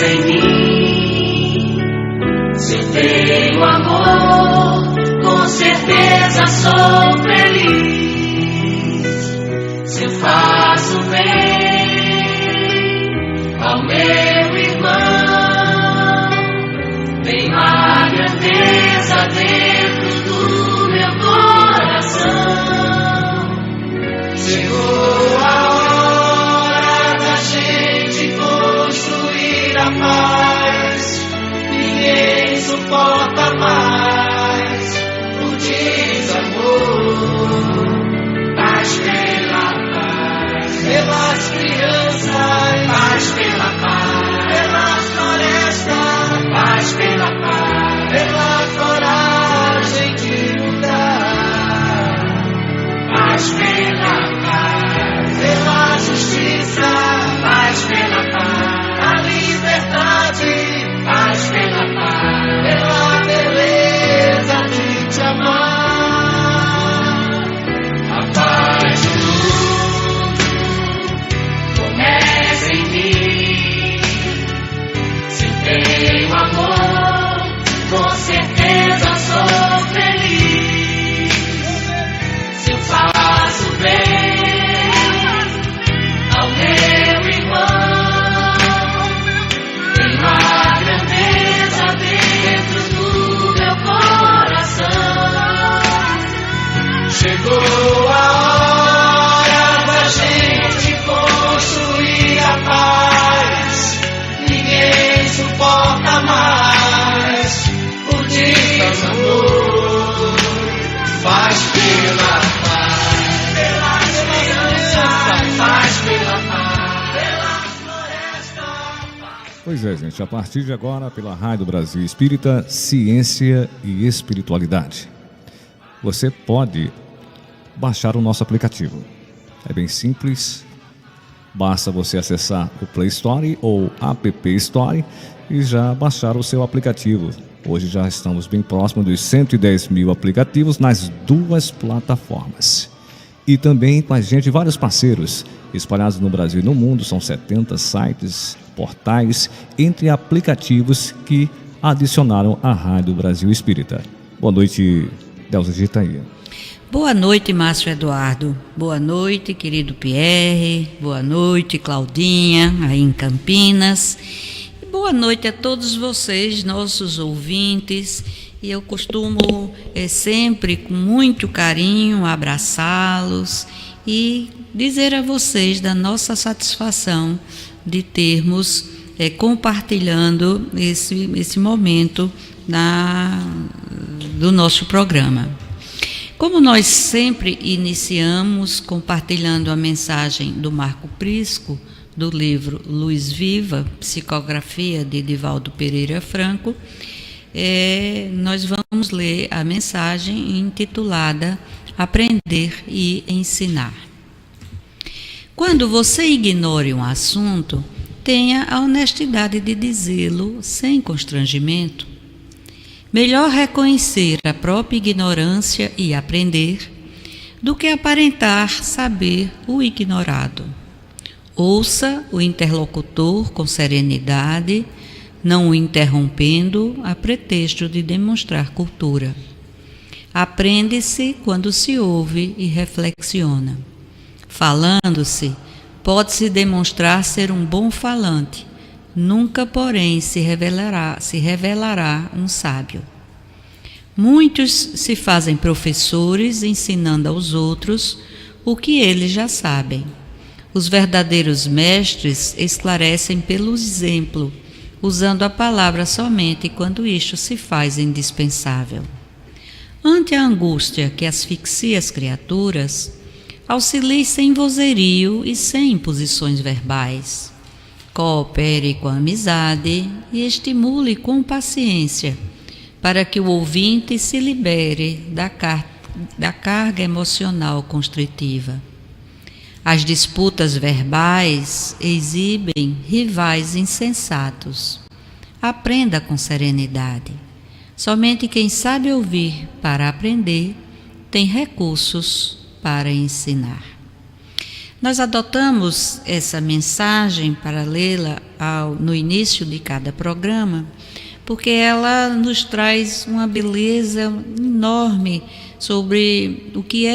em mim. Se eu tenho amor, com certeza sou feliz. Se eu faço bem ao meu irmão, tenho a grandeza dentro do meu coração. Chegou a hora da gente construir a paz. Ninguém suporta mais o desamor. Paz pela paz, pelas crianças. Paz pela paz, pelas florestas. Paz pela paz, pela coragem de lutar. Paz pela paz, pela justiça. Paz pela paz, a liberdade. Paz pela paz, pela beleza de te amar. A paz do mundo começa em mim. Se eu tenho amor, com certeza sou feliz. Se eu faço bem ao meu irmão, tenho a grandeza dentro do meu coração. Chegou a hora da gente construir a paz. Ninguém suporta mais o desamor. Paz pela paz, pelas crianças. Paz pela paz, pelas florestas. Pois é, gente, a partir de agora, pela Rádio Brasil Espírita, Ciência e Espiritualidade. Você pode baixar o nosso aplicativo. É bem simples, basta você acessar o Play Store ou App Store e já baixar o seu aplicativo. Hoje já estamos bem próximo dos 110 mil aplicativos nas duas plataformas. E também com a gente vários parceiros espalhados no Brasil e no mundo. São 70 sites, portais, entre aplicativos que adicionaram a Rádio Brasil Espírita. Boa noite, Delza de Itaí. Boa noite, Márcio Eduardo. Boa noite, querido Pierre. Boa noite, Claudinha, aí em Campinas. E boa noite a todos vocês, nossos ouvintes. E eu costumo sempre, com muito carinho, abraçá-los e dizer a vocês da nossa satisfação de termos compartilhando esse momento do nosso programa. Como nós sempre iniciamos compartilhando a mensagem do Marco Prisco, do livro Luz Viva, psicografia de Divaldo Pereira Franco, nós vamos ler a mensagem intitulada Aprender e Ensinar. Quando você ignore um assunto, tenha a honestidade de dizê-lo sem constrangimento. Melhor reconhecer a própria ignorância e aprender do que aparentar saber o ignorado. Ouça o interlocutor com serenidade, não o interrompendo a pretexto de demonstrar cultura. Aprende-se quando se ouve e reflexiona. Falando-se, pode-se demonstrar ser um bom falante, nunca, porém, se revelará um sábio. Muitos se fazem professores ensinando aos outros o que eles já sabem. Os verdadeiros mestres esclarecem pelo exemplo, usando a palavra somente quando isto se faz indispensável. Ante a angústia que asfixia as criaturas, auxilie sem vozerio e sem imposições verbais. Coopere com amizade e estimule com paciência, para que o ouvinte se libere da carga emocional constritiva. As disputas verbais exibem rivais insensatos. Aprenda com serenidade. Somente quem sabe ouvir para aprender tem recursos para ensinar. Nós adotamos essa mensagem para lê-la no início de cada programa, porque ela nos traz uma beleza enorme sobre o que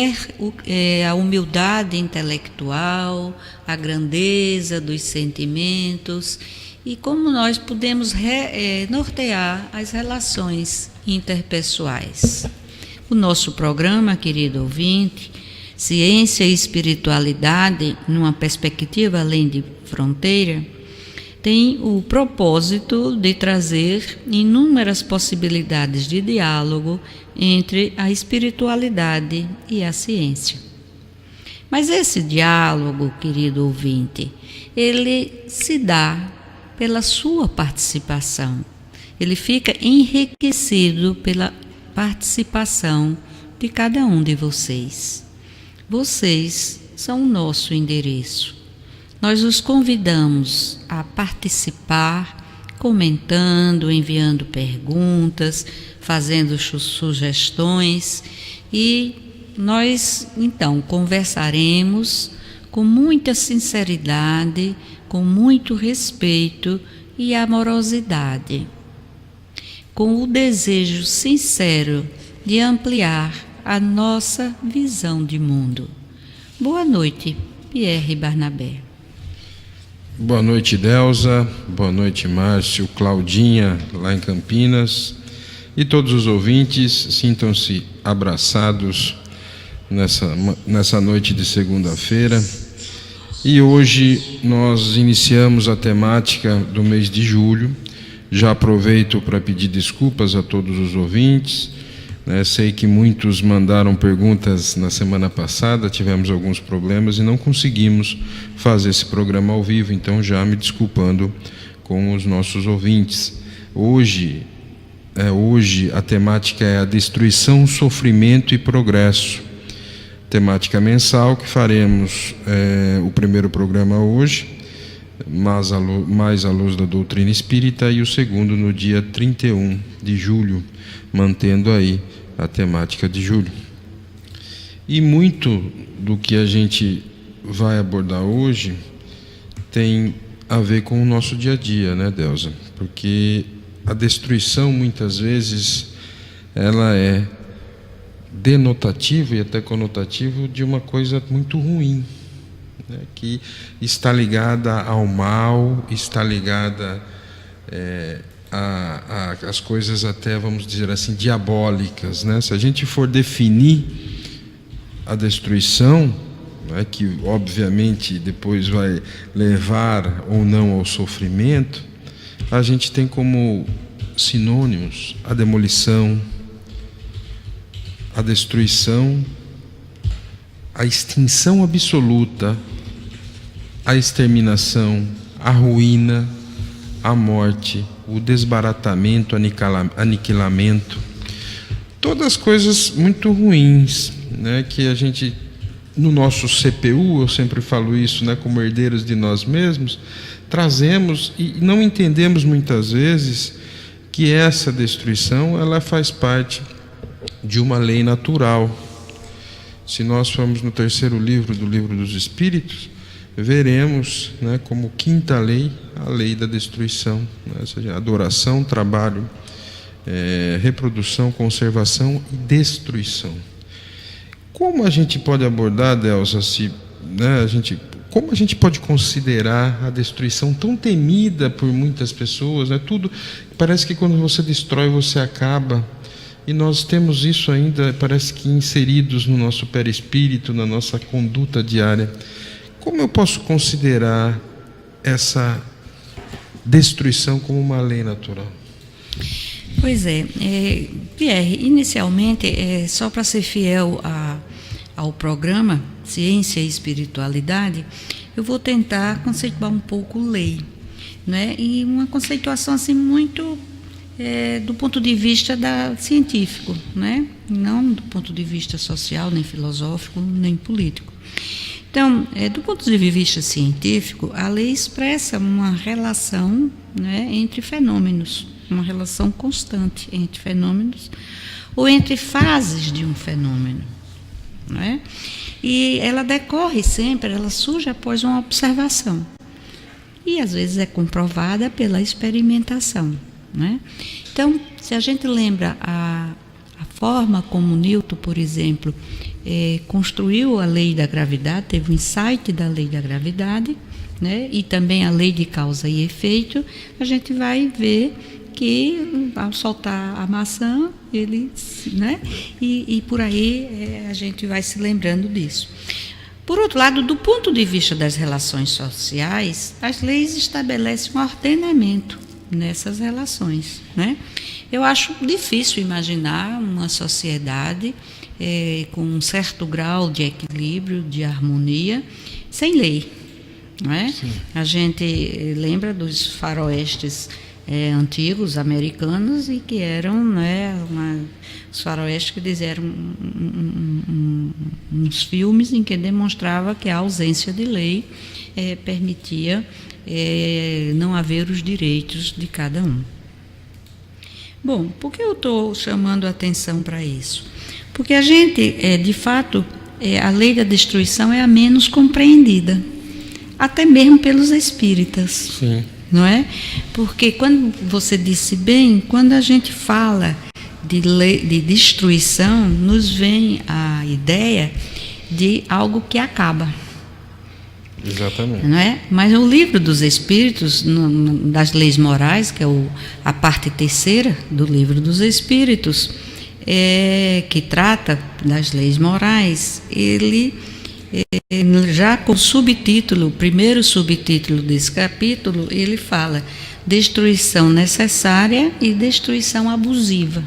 é a humildade intelectual, a grandeza dos sentimentos e como nós podemos nortear as relações interpessoais. O nosso programa, querido ouvinte, Ciência e Espiritualidade, numa perspectiva além de fronteira, tem o propósito de trazer inúmeras possibilidades de diálogo entre a espiritualidade e a ciência. Mas esse diálogo, querido ouvinte, ele se dá pela sua participação. Ele fica enriquecido pela participação de cada um de vocês. Vocês são o nosso endereço. Nós os convidamos a participar, comentando, enviando perguntas, fazendo sugestões e nós, então, conversaremos com muita sinceridade, com muito respeito e amorosidade, com o desejo sincero de ampliar a nossa visão de mundo. Boa noite, Pierre Barnabé. Boa noite, Delza. Boa noite, Márcio, Claudinha, lá em Campinas. E todos os ouvintes, sintam-se abraçados nessa noite de segunda-feira. E hoje nós iniciamos a temática do mês de julho. Já aproveito para pedir desculpas a todos os ouvintes. Sei que muitos mandaram perguntas na semana passada, tivemos alguns problemas e não conseguimos fazer esse programa ao vivo, então já me desculpando com os nossos ouvintes. Hoje a temática é a destruição, sofrimento e progresso. Temática mensal que faremos o primeiro programa hoje, mais à luz da doutrina espírita, e o segundo no dia 31 de julho, mantendo aí a temática de julho. E muito do que a gente vai abordar hoje tem a ver com o nosso dia a dia, né, Delza? Porque a destruição, muitas vezes, ela é denotativa e até conotativa de uma coisa muito ruim, né, que está ligada ao mal, está ligada as coisas até, vamos dizer assim, diabólicas, né? Se a gente for definir a destruição, né, que obviamente depois vai levar ou não ao sofrimento, a gente tem como sinônimos a demolição, a destruição, a extinção absoluta, a exterminação, a ruína, a morte, o desbaratamento, aniquilamento, todas coisas muito ruins, né, que a gente, no nosso CPU, eu sempre falo isso, né, como herdeiros de nós mesmos, trazemos e não entendemos muitas vezes que essa destruição ela faz parte de uma lei natural. Se nós formos no terceiro livro do Livro dos Espíritos, veremos, né, como quinta lei, a lei da destruição, né, ou seja, adoração, trabalho, reprodução, conservação e destruição. Como a gente pode abordar, Delza, como a gente pode considerar a destruição tão temida por muitas pessoas, né? Tudo parece que quando você destrói, você acaba. E nós temos isso ainda, parece que inseridos no nosso perispírito, na nossa conduta diária. Como eu posso considerar essa destruição como uma lei natural? Pois é, Pierre, inicialmente, só para ser fiel ao programa Ciência e Espiritualidade, eu vou tentar conceituar um pouco lei, né? E uma conceituação assim muito do ponto de vista científico, né? Não do ponto de vista social, nem filosófico, nem político. Então, do ponto de vista científico, a lei expressa uma relação, né, entre fenômenos, uma relação constante entre fenômenos ou entre fases de um fenômeno, não é? E ela decorre sempre, ela surge após uma observação. E às vezes é comprovada pela experimentação, né? Então, se a gente lembra a forma como Newton, por exemplo, construiu a lei da gravidade, teve o insight da lei da gravidade, né? E também a lei de causa e efeito, a gente vai ver que ao soltar a maçã, ele, né? E por aí a gente vai se lembrando disso. Por outro lado, do ponto de vista das relações sociais, as leis estabelecem um ordenamento nessas relações, né? Eu acho difícil imaginar uma sociedade com um certo grau de equilíbrio, de harmonia, sem lei, não é? A gente lembra dos faroestes antigos americanos e que eram, né, os faroestes que eram uns filmes em que demonstrava que a ausência de lei permitia não haver os direitos de cada um. Bom, por que eu estou chamando a atenção para isso? Porque a gente, de fato, a lei da destruição é a menos compreendida, até mesmo pelos espíritas. Sim. Não é? Porque, quando você disse bem, quando a gente fala de destruição, nos vem a ideia de algo que acaba. Exatamente. Não é? Mas o livro dos Espíritos, das leis morais, que é a parte terceira do livro dos Espíritos, que trata das leis morais, ele já com o subtítulo, o primeiro subtítulo desse capítulo, ele fala destruição necessária e destruição abusiva.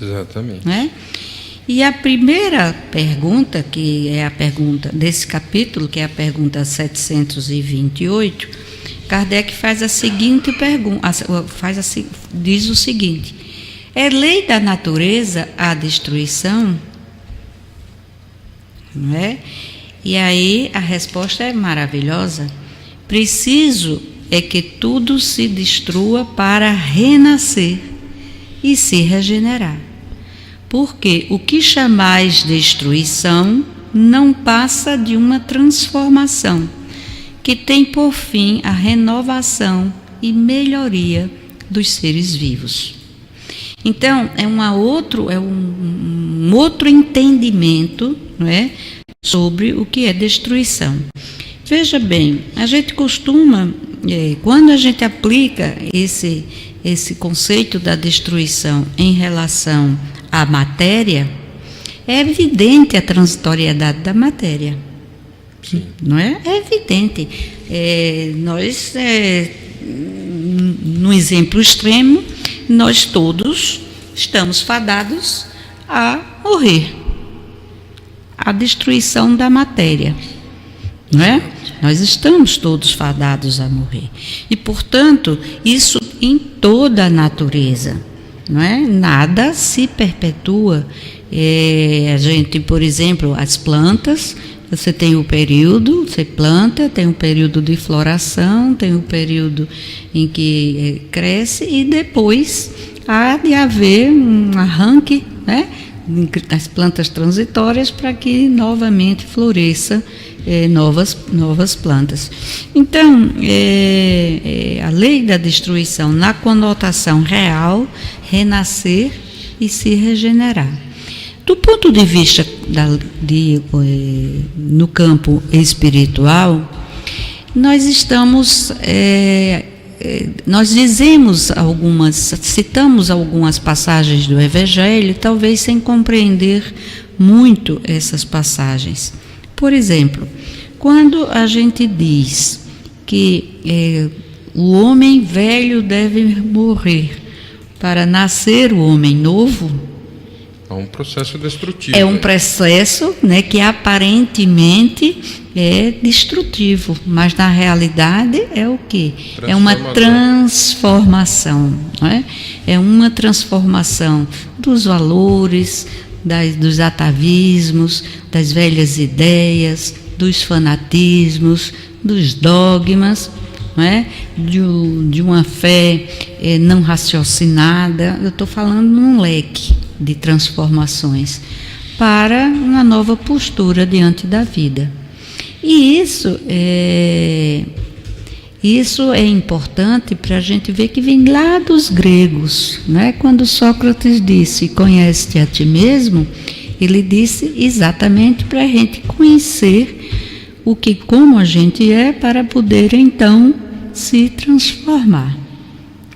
Exatamente. Né? E a primeira pergunta, que é a pergunta desse capítulo, que é a pergunta 728, Kardec faz a seguinte pergunta, diz o seguinte: é lei da natureza a destruição? Não é? E aí a resposta é maravilhosa. Preciso é que tudo se destrua para renascer e se regenerar. Porque o que chamais destruição não passa de uma transformação, que tem por fim a renovação e melhoria dos seres vivos. Então, é um outro entendimento, não é, sobre o que é destruição. Veja bem, a gente costuma, quando a gente aplica esse conceito da destruição em relação à matéria, é evidente a transitoriedade da matéria. Sim. Não é? É evidente. Nós, no exemplo extremo, nós todos estamos fadados a morrer. A destruição da matéria, não é? Nós estamos todos fadados a morrer. E, portanto, isso em toda a natureza, não é? Nada se perpetua. A gente, por exemplo, as plantas, você tem o período, você planta, tem um período de floração, tem um período em que cresce e depois há de haver um arranque, né, das plantas transitórias para que novamente floresça novas plantas. Então, a lei da destruição na conotação real, renascer e se regenerar. Do ponto de vista no campo espiritual, nós citamos algumas passagens do Evangelho, talvez sem compreender muito essas passagens. Por exemplo, quando a gente diz que o homem velho deve morrer para nascer o homem novo, é um processo destrutivo. É um processo, né, que aparentemente é destrutivo, mas na realidade é o quê? É uma transformação, não é? É uma transformação dos valores, dos atavismos, das velhas ideias, dos fanatismos, dos dogmas, não é? De uma fé não raciocinada. Eu estou falando num leque de transformações. para uma nova postura diante da vida. E isso é importante para a gente ver que vem lá dos gregos, né? Quando Sócrates disse, conhece-te a ti mesmo, ele disse exatamente para a gente conhecer como a gente é, para poder então se transformar,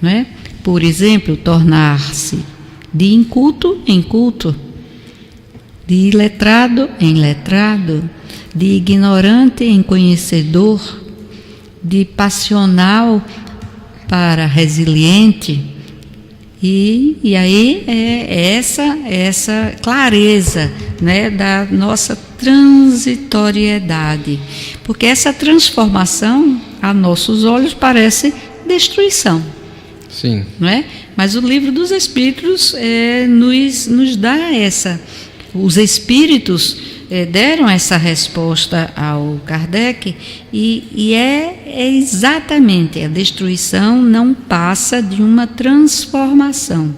né? Por exemplo, tornar-se de inculto em culto, de iletrado em letrado, de ignorante em conhecedor, de passional para resiliente. E aí é essa clareza, né, da nossa transitoriedade, porque essa transformação a nossos olhos parece destruição. Sim. Não é? Mas o livro dos Espíritos nos dá os Espíritos deram essa resposta ao Kardec, e é exatamente, a destruição não passa de uma transformação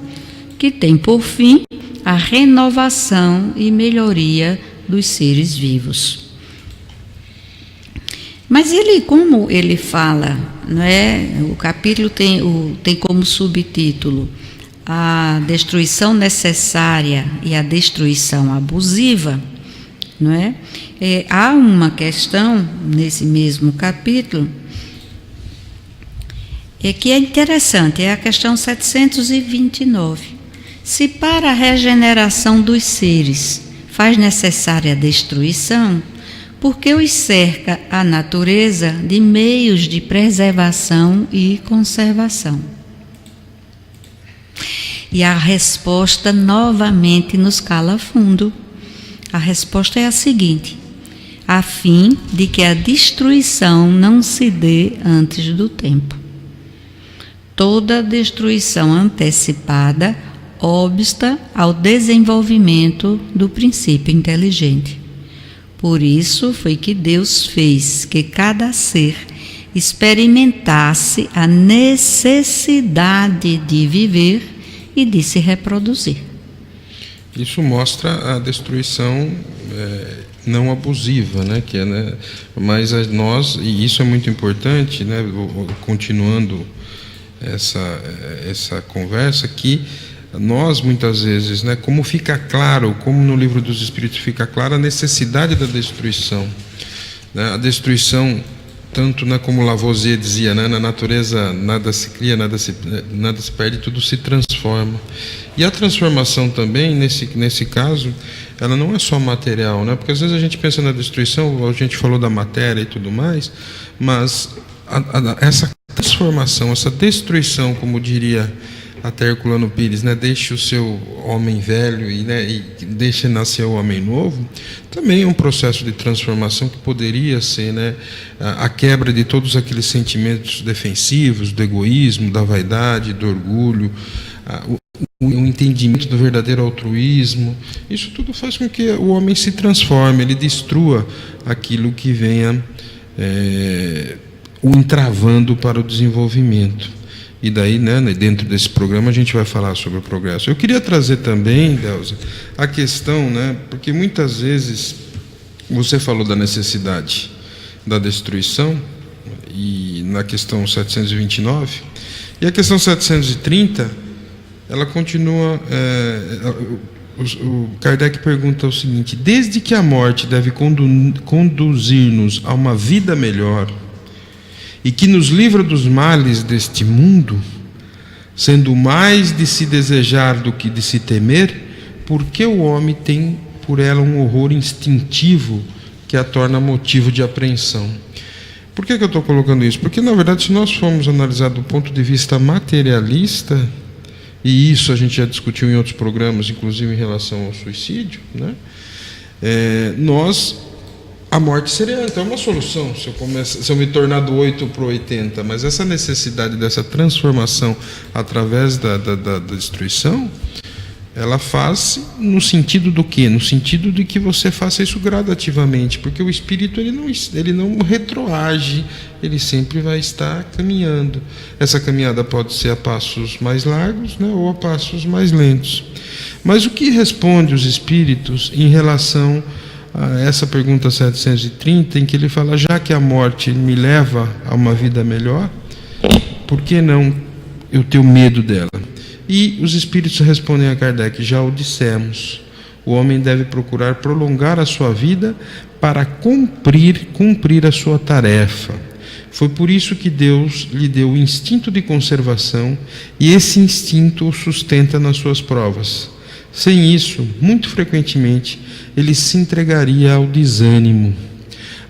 que tem por fim a renovação e melhoria dos seres vivos. Mas como ele fala, não é? O capítulo tem como subtítulo a destruição necessária e a destruição abusiva, não é? Há uma questão nesse mesmo capítulo que é interessante, é a questão 729. Se para a regeneração dos seres faz necessária a destruição, por que os cerca a natureza de meios de preservação e conservação? E a resposta novamente nos cala fundo. A resposta é a seguinte: a fim de que a destruição não se dê antes do tempo. Toda destruição antecipada obsta ao desenvolvimento do princípio inteligente. Por isso foi que Deus fez que cada ser experimentasse a necessidade de viver e de se reproduzir. Isso mostra a destruição não abusiva, né? Que é, né? Mas nós, e isso é muito importante, né? Continuando essa conversa, que nós muitas vezes, né? Como fica claro, como no livro dos Espíritos fica claro a necessidade da destruição, né? A destruição, tanto, né, como Lavoisier dizia, né, na natureza nada se cria, nada se perde, tudo se transforma. E a transformação também, nesse caso, ela não é só material, né? Porque às vezes a gente pensa na destruição, a gente falou da matéria e tudo mais, mas essa transformação, essa destruição, como diria até Herculano Pires, né, deixe o seu homem velho e deixe nascer o homem novo, também é um processo de transformação que poderia ser, né, a quebra de todos aqueles sentimentos defensivos, do egoísmo, da vaidade, do orgulho, o entendimento do verdadeiro altruísmo. Isso tudo faz com que o homem se transforme, ele destrua aquilo que venha o entravando para o desenvolvimento. E daí, né, dentro desse programa, a gente vai falar sobre o progresso. Eu queria trazer também, Delza, a questão, né, porque muitas vezes você falou da necessidade da destruição, e na questão 729, e a questão 730, ela continua. O Kardec pergunta o seguinte: desde que a morte deve conduzir-nos a uma vida melhor, e que nos livra dos males deste mundo, sendo mais de se desejar do que de se temer, porque o homem tem por ela um horror instintivo que a torna motivo de apreensão. Por que eu estou colocando isso? Porque, na verdade, se nós formos analisar do ponto de vista materialista, e isso a gente já discutiu em outros programas, inclusive em relação ao suicídio, né? A morte seria então uma solução, se eu me tornar do 8 para o 80, mas essa necessidade dessa transformação através da destruição, Ela faz no sentido do quê? No sentido de que você faça isso gradativamente, porque o espírito ele não retroage, ele sempre vai estar caminhando. Essa caminhada pode ser a passos mais largos, né, ou a passos mais lentos. Mas o que responde os espíritos em relação a essa pergunta 730, em que ele fala: já que a morte me leva a uma vida melhor, por que não eu tenho medo dela? E os espíritos respondem a Kardec: já o dissemos, o homem deve procurar prolongar a sua vida para cumprir a sua tarefa. Foi por isso que Deus lhe deu o instinto de conservação, e esse instinto o sustenta nas suas provas. Sem isso, muito frequentemente, ele se entregaria ao desânimo.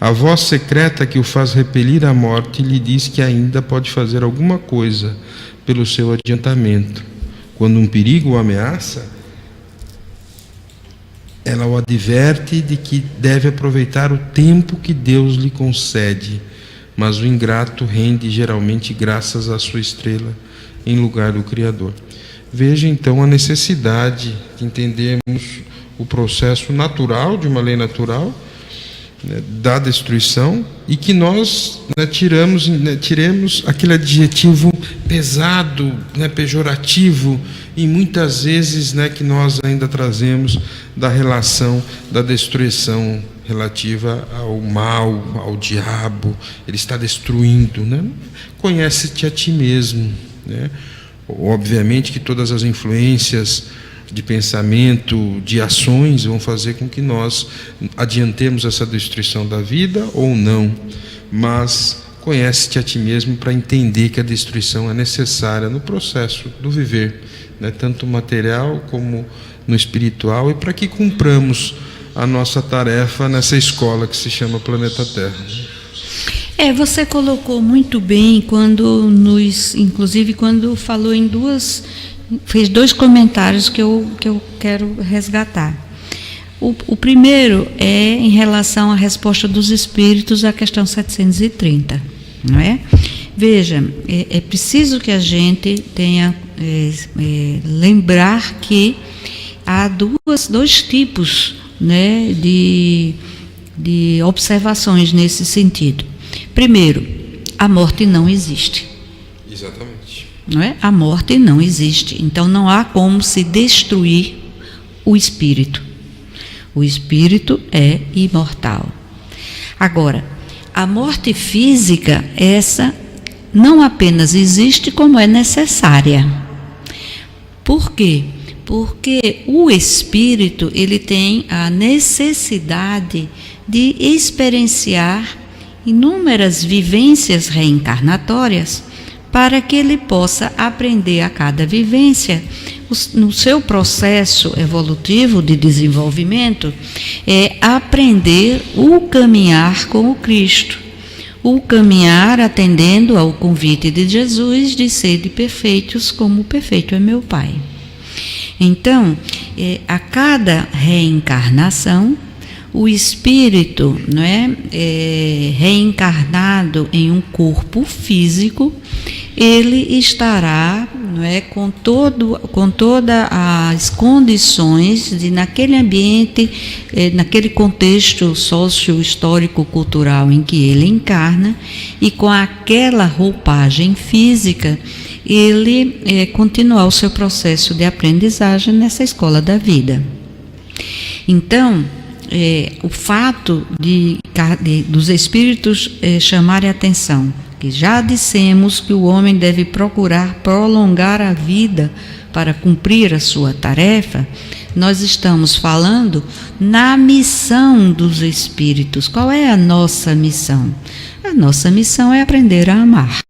A voz secreta que o faz repelir a morte lhe diz que ainda pode fazer alguma coisa pelo seu adiantamento. Quando um perigo o ameaça, ela o adverte de que deve aproveitar o tempo que Deus lhe concede, mas o ingrato rende geralmente graças à sua estrela em lugar do Criador. Veja então a necessidade de entendermos o processo natural, de uma lei natural, né, da destruição, e que nós, né, tiremos aquele adjetivo pesado, né, pejorativo, e muitas vezes, né, que nós ainda trazemos da relação da destruição relativa ao mal, ao diabo. Ele está destruindo, né? Conhece-te a ti mesmo, né? Obviamente que todas as influências de pensamento, de ações, vão fazer com que nós adiantemos essa destruição da vida ou não, mas conhece-te a ti mesmo para entender que a destruição é necessária no processo do viver, né, tanto material como no espiritual, e para que cumpramos a nossa tarefa nessa escola que se chama Planeta Terra. Você colocou muito bem inclusive quando falou fez dois comentários que eu quero resgatar. O primeiro é em relação à resposta dos espíritos à questão 730, não é? Veja, é preciso que a gente tenha lembrar que há dois tipos, né, de observações nesse sentido. Primeiro, a morte não existe. Exatamente. Não é? A morte não existe. Então não há como se destruir o espírito. O espírito é imortal. Agora, a morte física, essa não apenas existe, como é necessária. Por quê? Porque o espírito, ele tem a necessidade de experienciar inúmeras vivências reencarnatórias para que ele possa aprender a cada vivência, no seu processo evolutivo de desenvolvimento, aprender o caminhar com o Cristo, o caminhar atendendo ao convite de Jesus de sede perfeitos como o perfeito é meu Pai. Então, a cada reencarnação, o espírito, não é, reencarnado em um corpo físico, ele estará, não é, com todas as condições de, naquele ambiente, naquele contexto socio-histórico-cultural em que ele encarna, e com aquela roupagem física, ele continuar o seu processo de aprendizagem nessa escola da vida. Então, o fato dos espíritos chamarem a atenção, que já dissemos que o homem deve procurar prolongar a vida para cumprir a sua tarefa, nós estamos falando na missão dos espíritos. Qual é a nossa missão? A nossa missão é aprender a amar.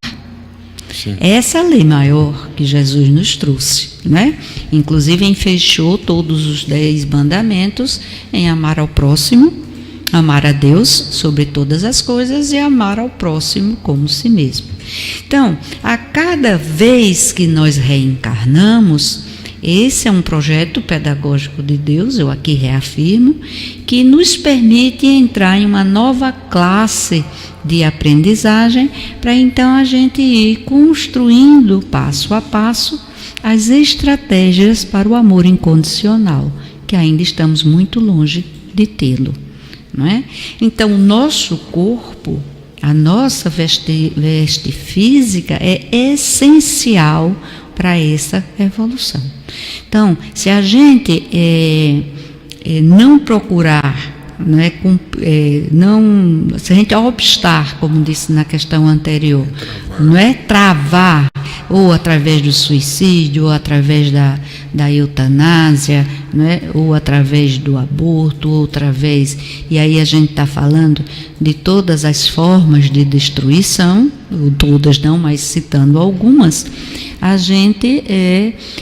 Sim. Essa é a lei maior que Jesus nos trouxe, né? Inclusive enfechou todos os 10 mandamentos em amar ao próximo, amar a Deus sobre todas as coisas e amar ao próximo como si mesmo. Então, a cada vez que nós reencarnamos, esse é um projeto pedagógico de Deus, eu aqui reafirmo, que nos permite entrar em uma nova classe de aprendizagem, para então a gente ir construindo passo a passo as estratégias para o amor incondicional, que ainda estamos muito longe de tê-lo, não é? Então, o nosso corpo, a nossa veste física é essencial para essa evolução. Então, se a gente não procurar, se a gente obstar, como disse na questão anterior, não é travar, ou através do suicídio, ou através da eutanásia, não é? Ou através do aborto, ou através, e aí a gente está falando de todas as formas de destruição, ou todas não, mas citando algumas, a gente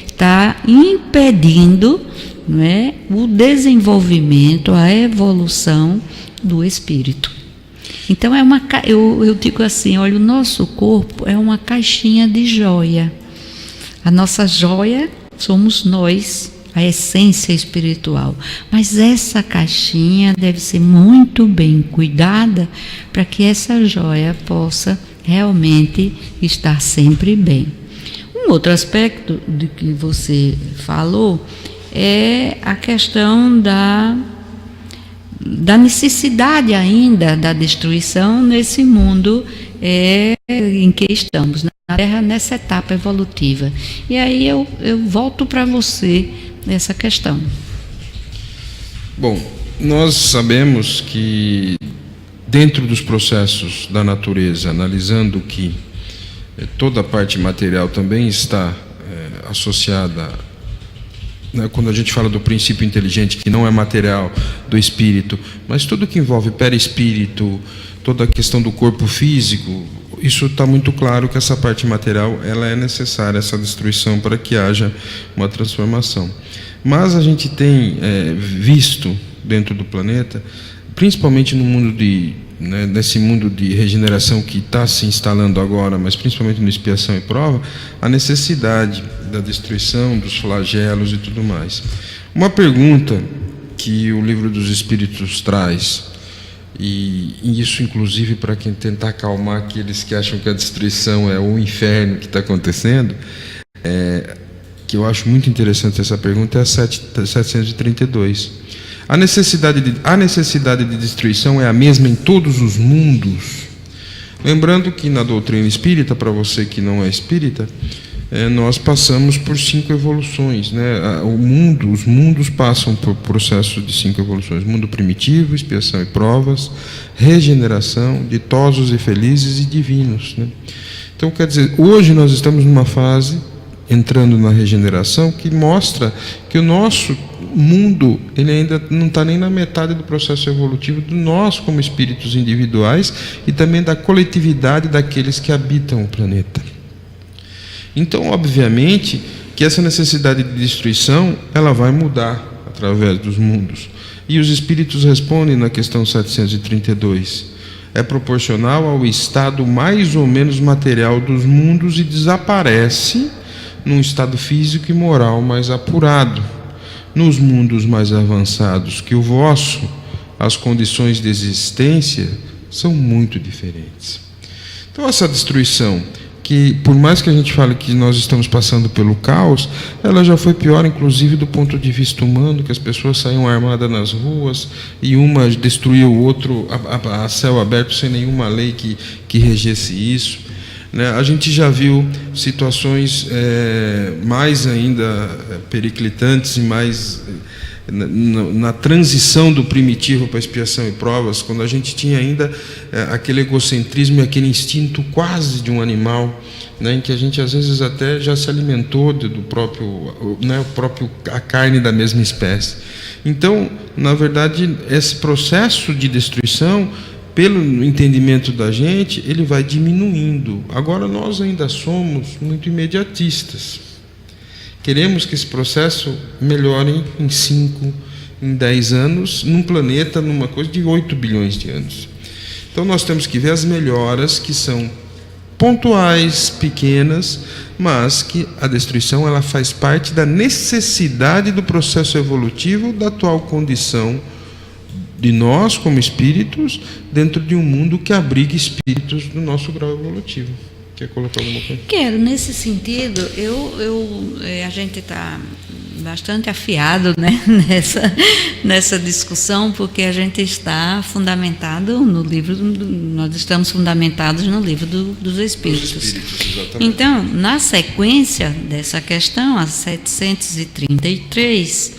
está impedindo, não é, o desenvolvimento, a evolução do espírito. Então eu digo assim, olha, o nosso corpo é uma caixinha de joia. A nossa joia somos nós, a essência espiritual. Mas essa caixinha deve ser muito bem cuidada para que essa joia possa realmente estar sempre bem. Um outro aspecto de que você falou é a questão da necessidade ainda da destruição nesse mundo em que estamos, na Terra, nessa etapa evolutiva. E aí eu volto para você nessa questão. Bom, nós sabemos que dentro dos processos da natureza, analisando que toda a parte material também está associada, quando a gente fala do princípio inteligente, que não é material, do espírito, mas tudo que envolve perispírito, toda a questão do corpo físico, isso está muito claro que essa parte material ela é necessária, essa destruição, para que haja uma transformação. Mas a gente tem visto dentro do planeta, principalmente no mundo nesse mundo de regeneração que está se instalando agora, mas principalmente no expiação e prova, a necessidade da destruição, dos flagelos e tudo mais. Uma pergunta que o Livro dos Espíritos traz, e isso inclusive para quem tentar acalmar aqueles que acham que a destruição é o inferno que está acontecendo, que eu acho muito interessante essa pergunta, é a 732. A necessidade de destruição é a mesma em todos os mundos? Lembrando que na doutrina espírita, para você que não é espírita, nós passamos por 5 evoluções, né? Os mundos passam por processo de 5 evoluções: mundo primitivo, expiação e provas, regeneração, ditosos e felizes e divinos, né? Então, quer dizer, hoje nós estamos numa fase, entrando na regeneração, que mostra que o nosso mundo ele ainda não está nem na metade do processo evolutivo de nós como espíritos individuais e também da coletividade daqueles que habitam o planeta. Então, obviamente, que essa necessidade de destruição ela vai mudar através dos mundos. E os espíritos respondem na questão 732. É proporcional ao estado mais ou menos material dos mundos e desaparece num estado físico e moral mais apurado. Nos mundos mais avançados que o vosso, as condições de existência são muito diferentes. Então, essa destruição, que por mais que a gente fale que nós estamos passando pelo caos, ela já foi pior, inclusive do ponto de vista humano, que as pessoas saíam armadas nas ruas e uma destruía o outro a céu aberto sem nenhuma lei que regesse isso. A gente já viu situações mais ainda periclitantes e mais na transição do primitivo para a expiação e provas, quando a gente tinha ainda aquele egocentrismo e aquele instinto quase de um animal, em que a gente às vezes até já se alimentou do próprio, a carne da mesma espécie. Então, na verdade, esse processo de destruição, pelo entendimento da gente, ele vai diminuindo. Agora, nós ainda somos muito imediatistas. Queremos que esse processo melhore em 5, em 10 anos, num planeta, numa coisa de 8 bilhões de anos. Então, nós temos que ver as melhoras que são pontuais, pequenas, mas que a destruição ela faz parte da necessidade do processo evolutivo da atual condição de nós, como espíritos, dentro de um mundo que abriga espíritos do nosso grau evolutivo. Quer colocar alguma coisa? Quero, nesse sentido, a gente está bastante afiado, né, nessa discussão, porque a gente está fundamentado no livro, nós estamos fundamentados no livro dos Espíritos. Então, na sequência dessa questão, a 733,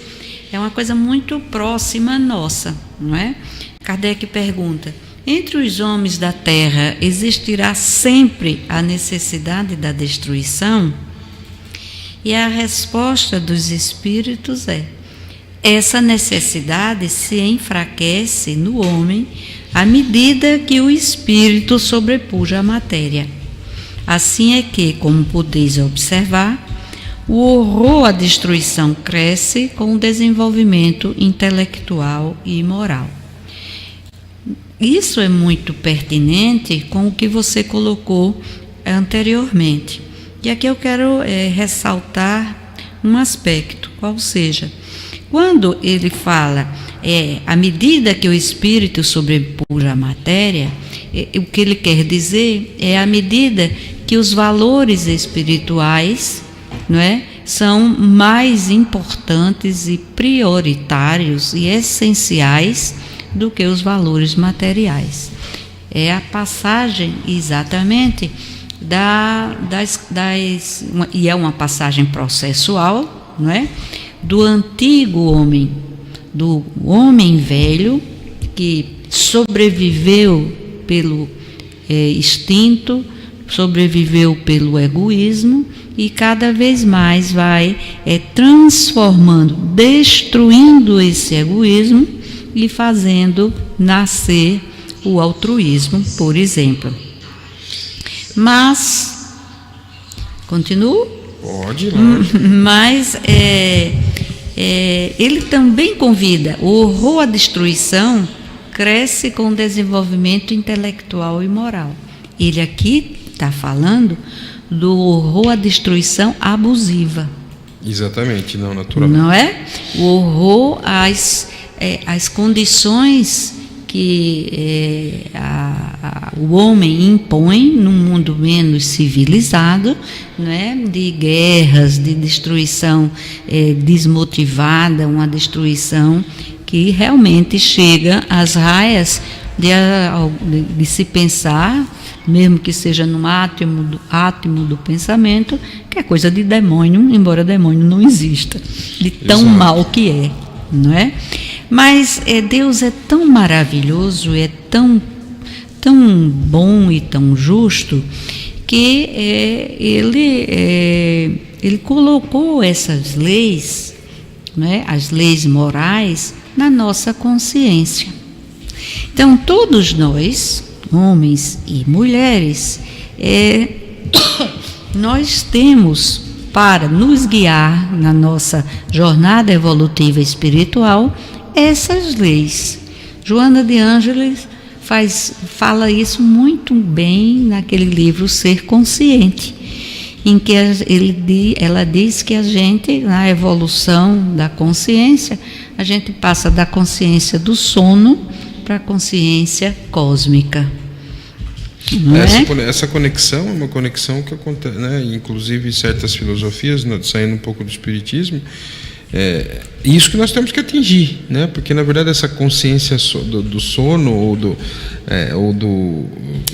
é uma coisa muito próxima nossa, não é? Kardec pergunta: entre os homens da Terra existirá sempre a necessidade da destruição? E a resposta dos Espíritos é: essa necessidade se enfraquece no homem à medida que o espírito sobrepuja a matéria. Assim é que, como podeis observar, o horror à destruição cresce com o desenvolvimento intelectual e moral. Isso é muito pertinente com o que você colocou anteriormente. E aqui eu quero ressaltar um aspecto, qual seja, quando ele fala, à medida que o espírito sobrepuja a matéria, o que ele quer dizer é à medida que os valores espirituais, não é, são mais importantes e prioritários e essenciais do que os valores materiais. É a passagem exatamente e é uma passagem processual, não é? Do antigo homem, do homem velho que sobreviveu pelo instinto, sobreviveu pelo egoísmo e cada vez mais vai transformando, destruindo esse egoísmo e fazendo nascer o altruísmo, por exemplo. Mas, continuo? Pode ir lá. Mas ele também convida: o horror à destruição cresce com o desenvolvimento intelectual e moral. Ele aqui está falando do horror à destruição abusiva. Exatamente, não natural. Não é? O horror às condições que o homem impõe num mundo menos civilizado, né, de guerras, de destruição desmotivada, uma destruição que realmente chega às raias de se pensar, mesmo que seja no átimo do pensamento, que é coisa de demônio, embora demônio não exista, de tão Exato. mal que é, não é? Mas Deus é tão maravilhoso, é tão bom e tão justo, que ele colocou essas leis, né, as leis morais, na nossa consciência. Então, todos nós, homens e mulheres, nós temos, para nos guiar na nossa jornada evolutiva espiritual, essas leis. Joana de Ângeles fala isso muito bem naquele livro Ser Consciente, em que ela diz que a gente, na evolução da consciência, a gente passa da consciência do sono para a consciência cósmica. Essa conexão é uma conexão que acontece, né? Inclusive certas filosofias, saindo um pouco do espiritismo, isso que nós temos que atingir, né? Porque na verdade essa consciência do sono ou do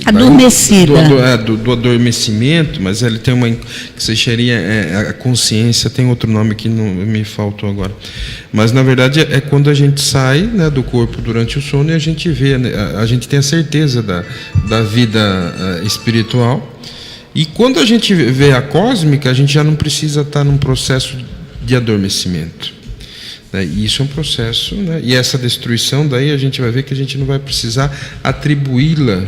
adormecida, do adormecimento, mas ele tem uma que se seria a consciência, tem outro nome que não me faltou agora, mas na verdade é quando a gente sai, né, do corpo durante o sono e a gente vê, né, a gente tem a certeza da vida espiritual, e quando a gente vê a cósmica, a gente já não precisa estar num processo de adormecimento, né? E isso é um processo, né? E essa destruição, daí a gente vai ver que a gente não vai precisar atribuí-la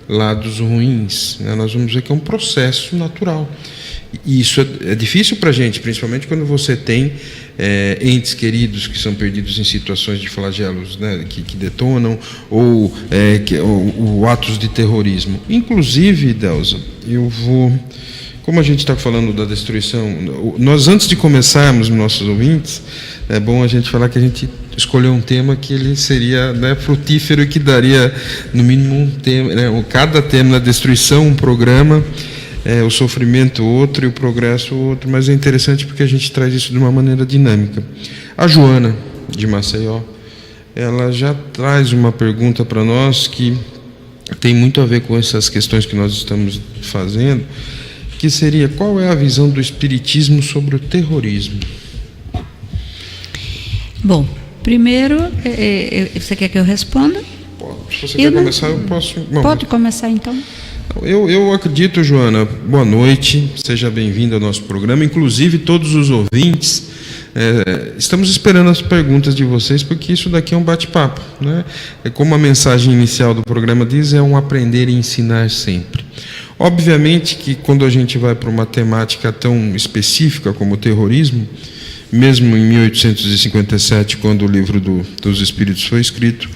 lados ruins, né? Nós vamos ver que é um processo natural. E isso é difícil para a gente, principalmente quando você tem entes queridos que são perdidos em situações de flagelos, né, que detonam, ou atos de terrorismo. Inclusive, Delza, como a gente está falando da destruição, nós, antes de começarmos, nossos ouvintes, é bom a gente falar que a gente escolheu um tema que ele seria, né, frutífero e que daria, no mínimo, um tema, né, cada tema da destruição, um programa. o sofrimento outro e o progresso outro, mas é interessante porque a gente traz isso de uma maneira dinâmica. A Joana, de Maceió, ela já traz uma pergunta para nós que tem muito a ver com essas questões que nós estamos fazendo, que seria: qual é a visão do Espiritismo sobre o terrorismo? Bom, primeiro, você quer que eu responda? Se você quer começar, eu posso. Bom, pode começar, então. Eu acredito, Joana, boa noite, seja bem-vindo ao nosso programa, inclusive todos os ouvintes. Estamos esperando as perguntas de vocês, porque isso daqui é um bate-papo, né? Como a mensagem inicial do programa diz, é um aprender e ensinar sempre. Obviamente que quando a gente vai para uma temática tão específica como o terrorismo, mesmo em 1857, quando o livro dos Espíritos foi escrito,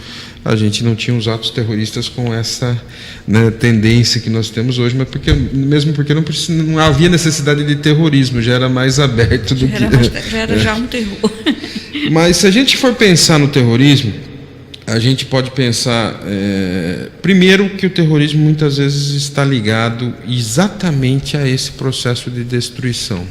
a gente não tinha os atos terroristas com essa, né, tendência que nós temos hoje, mas mesmo porque não havia necessidade de terrorismo, já era mais aberto do já era já um terror. Mas se a gente for pensar no terrorismo, a gente pode pensar, primeiro, que o terrorismo muitas vezes está ligado exatamente a esse processo de destruição.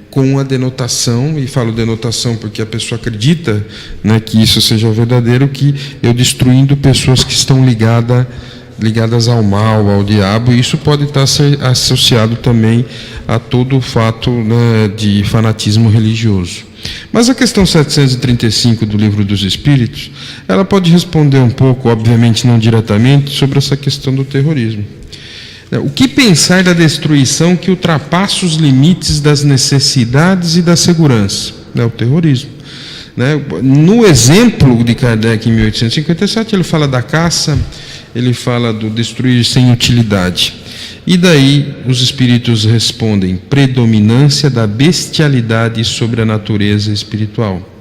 Com a denotação, e falo denotação porque a pessoa acredita, né, que isso seja verdadeiro, que eu destruindo pessoas que estão ligadas ao mal, ao diabo, e isso pode estar associado também a todo o fato, né, de fanatismo religioso. Mas a questão 735 do Livro dos Espíritos, ela pode responder um pouco, obviamente não diretamente, sobre essa questão do terrorismo. O que pensar da destruição que ultrapassa os limites das necessidades e da segurança? O terrorismo. No exemplo de Kardec em 1857, ele fala da caça, ele fala do destruir sem utilidade. E daí os espíritos respondem: predominância da bestialidade sobre a natureza espiritual.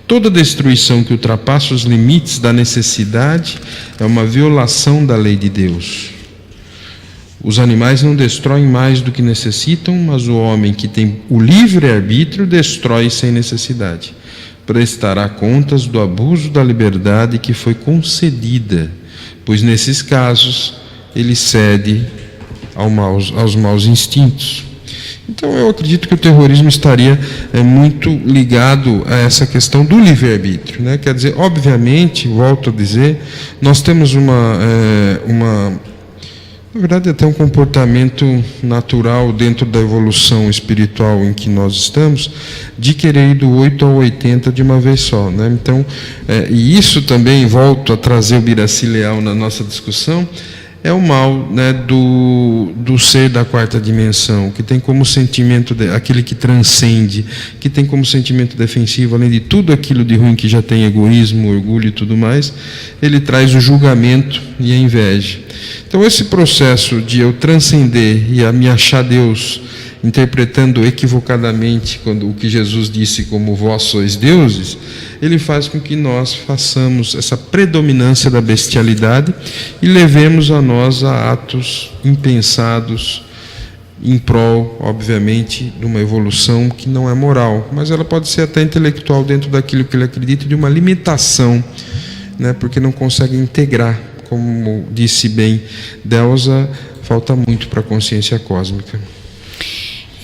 Toda destruição que ultrapassa os limites da necessidade é uma violação da lei de Deus. Os animais não destroem mais do que necessitam, mas o homem que tem o livre-arbítrio destrói sem necessidade. Prestará contas do abuso da liberdade que foi concedida, pois nesses casos ele cede aos maus instintos. Então eu acredito que o terrorismo estaria muito ligado a essa questão do livre-arbítrio, né? Quer dizer, obviamente, volto a dizer, nós temos na verdade, até um comportamento natural dentro da evolução espiritual em que nós estamos, de querer ir do 8 ao 80 de uma vez só, né? Então, e isso também, volto a trazer o Biraci Leal na nossa discussão, é o mal, né, do ser da quarta dimensão, que tem como sentimento, aquele que transcende, que tem como sentimento defensivo, além de tudo aquilo de ruim que já tem egoísmo, orgulho e tudo mais, ele traz o julgamento e a inveja. Então esse processo de eu transcender e a me achar Deus, interpretando equivocadamente o que Jesus disse como vós sois deuses, ele faz com que nós façamos essa predominância da bestialidade e levemos a nós a atos impensados em prol, obviamente, de uma evolução que não é moral, mas ela pode ser até intelectual dentro daquilo que ele acredita, de uma limitação, né, porque não consegue integrar. Como disse bem Delza, falta muito para a consciência cósmica.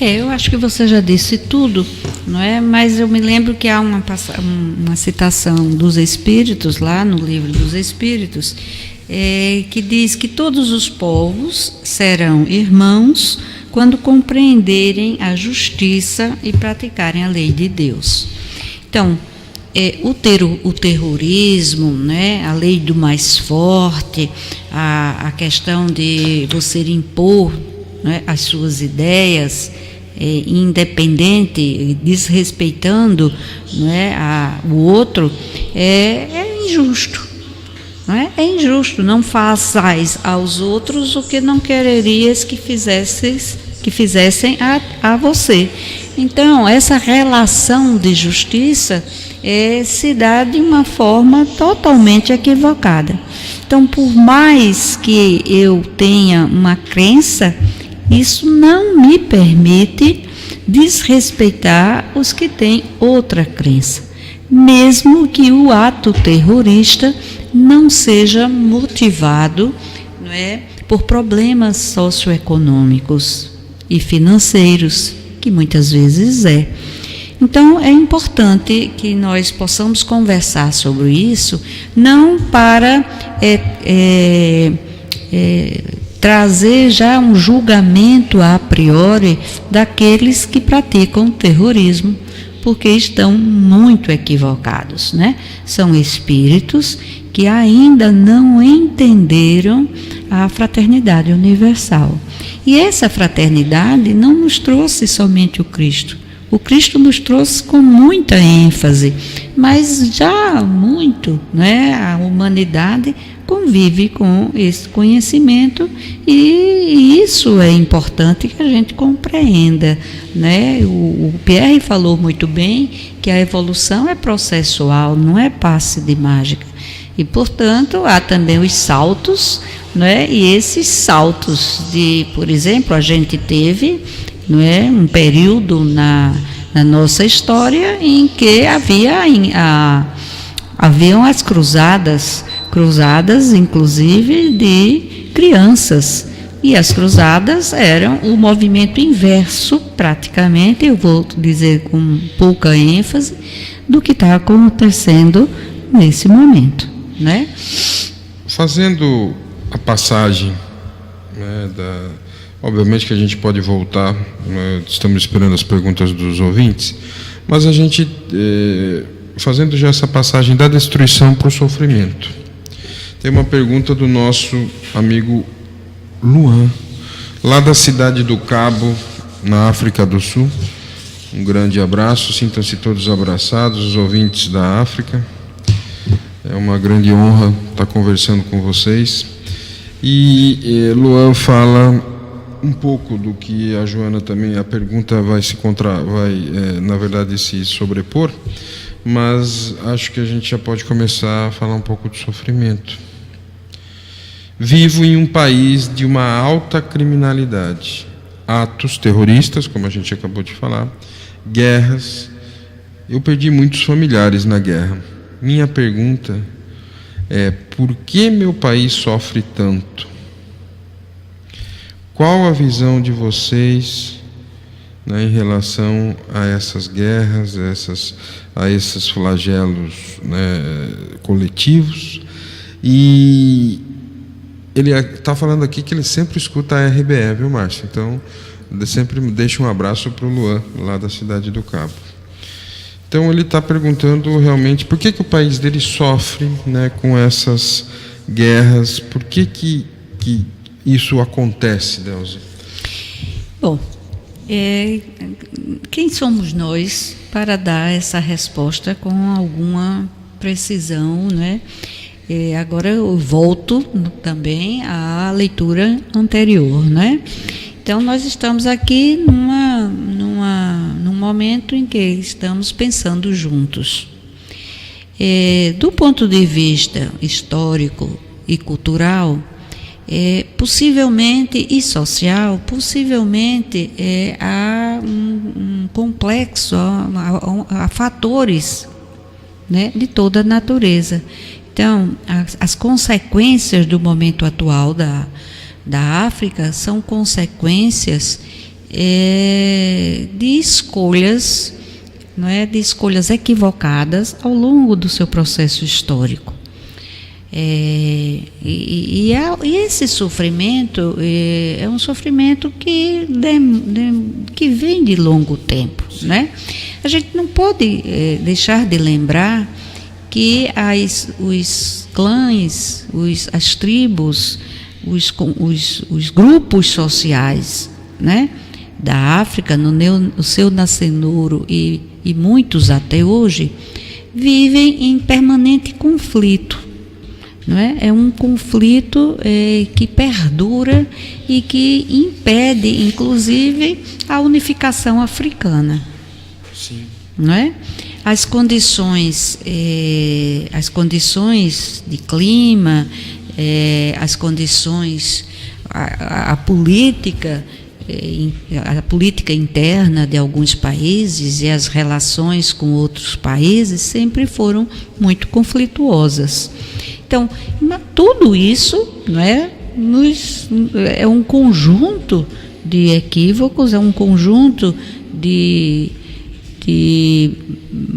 Eu acho que você já disse tudo, não é? Mas eu me lembro que há uma citação dos Espíritos, lá no Livro dos Espíritos, que diz que todos os povos serão irmãos quando compreenderem a justiça e praticarem a lei de Deus. Então, o terrorismo, né, a lei do mais forte, a questão de você impor, né, as suas ideias, independente, desrespeitando, né, o outro, é injusto. Não é? É injusto. Não façais aos outros o que não quererias que fizessem a você. Então, essa relação de justiça se dá de uma forma totalmente equivocada. Então, por mais que eu tenha uma crença, isso não me permite desrespeitar os que têm outra crença, mesmo que o ato terrorista não seja motivado, não é, por problemas socioeconômicos e financeiros, que muitas vezes é. Então, é importante que nós possamos conversar sobre isso, não para trazer já um julgamento a priori daqueles que praticam terrorismo, porque estão muito equivocados, né? São espíritos que ainda não entenderam a fraternidade universal. E essa fraternidade não nos trouxe somente o Cristo. O Cristo nos trouxe com muita ênfase, mas já há muito, né, a humanidade convive com esse conhecimento, e isso é importante que a gente compreenda, né? O Pierre falou muito bem que a evolução é processual, não é passe de mágica. E, portanto, há também os saltos, né? E esses saltos por exemplo, a gente teve, não é, um período na nossa história em que haviam as cruzadas inclusive de crianças, e as cruzadas eram o movimento inverso, praticamente, eu vou dizer com pouca ênfase, do que está acontecendo nesse momento, né? Fazendo a passagem, né, obviamente que a gente pode voltar, né, estamos esperando as perguntas dos ouvintes, mas a gente, fazendo já essa passagem da destruição para o sofrimento, tem uma pergunta do nosso amigo Luan, lá da cidade do Cabo, na África do Sul. Um grande abraço, sintam-se todos abraçados, os ouvintes da África. É uma grande honra estar conversando com vocês. E Luan fala um pouco do que a Joana também, a pergunta vai na verdade se sobrepor, mas acho que a gente já pode começar a falar um pouco de sofrimento. Vivo em um país de uma alta criminalidade, atos terroristas, como a gente acabou de falar, guerras. Eu perdi muitos familiares na guerra. Minha pergunta é: por que meu país sofre tanto? Qual a visão de vocês, né, em relação a essas guerras, a esses flagelos, né, coletivos? E ele está falando aqui que ele sempre escuta a RBE, viu, Márcio? Então, sempre deixa um abraço para o Luan, lá da cidade do Cabo. Então, ele está perguntando realmente por que o país dele sofre, né, com essas guerras, por que isso acontece, Delza? Bom, quem somos nós para dar essa resposta com alguma precisão, né? Agora eu volto também à leitura anterior, né? Então, nós estamos aqui num momento em que estamos pensando juntos. Do ponto de vista histórico e cultural, possivelmente, e social, possivelmente há um complexo, há fatores, né, de toda a natureza. Então, as consequências do momento atual da África são consequências de escolhas, não é, de escolhas equivocadas ao longo do seu processo histórico. E esse sofrimento é um sofrimento que vem de longo tempo, né? A gente não pode deixar de lembrar que os clãs, as tribos, os grupos sociais, né, da África, no seu nascedouro e muitos até hoje, vivem em permanente conflito. Não é? É um conflito que perdura e que impede, inclusive, a unificação africana. Sim. Não é? As condições de clima, as condições, a política interna de alguns países e as relações com outros países sempre foram muito conflituosas. Então, tudo isso, não é, é um conjunto de equívocos, é um conjunto de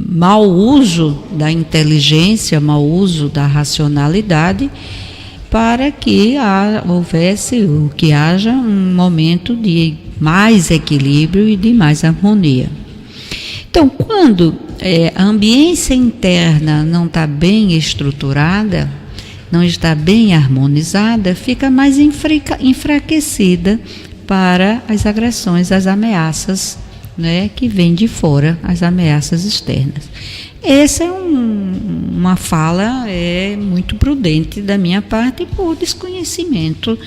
mau uso da inteligência, mau uso da racionalidade, para que haja um momento de mais equilíbrio e de mais harmonia. Então, quando a ambiência interna não está bem estruturada, não está bem harmonizada, fica mais enfraquecida para as agressões, as ameaças, né, que vêm de fora, as ameaças externas. Essa é uma fala muito prudente da minha parte por desconhecimento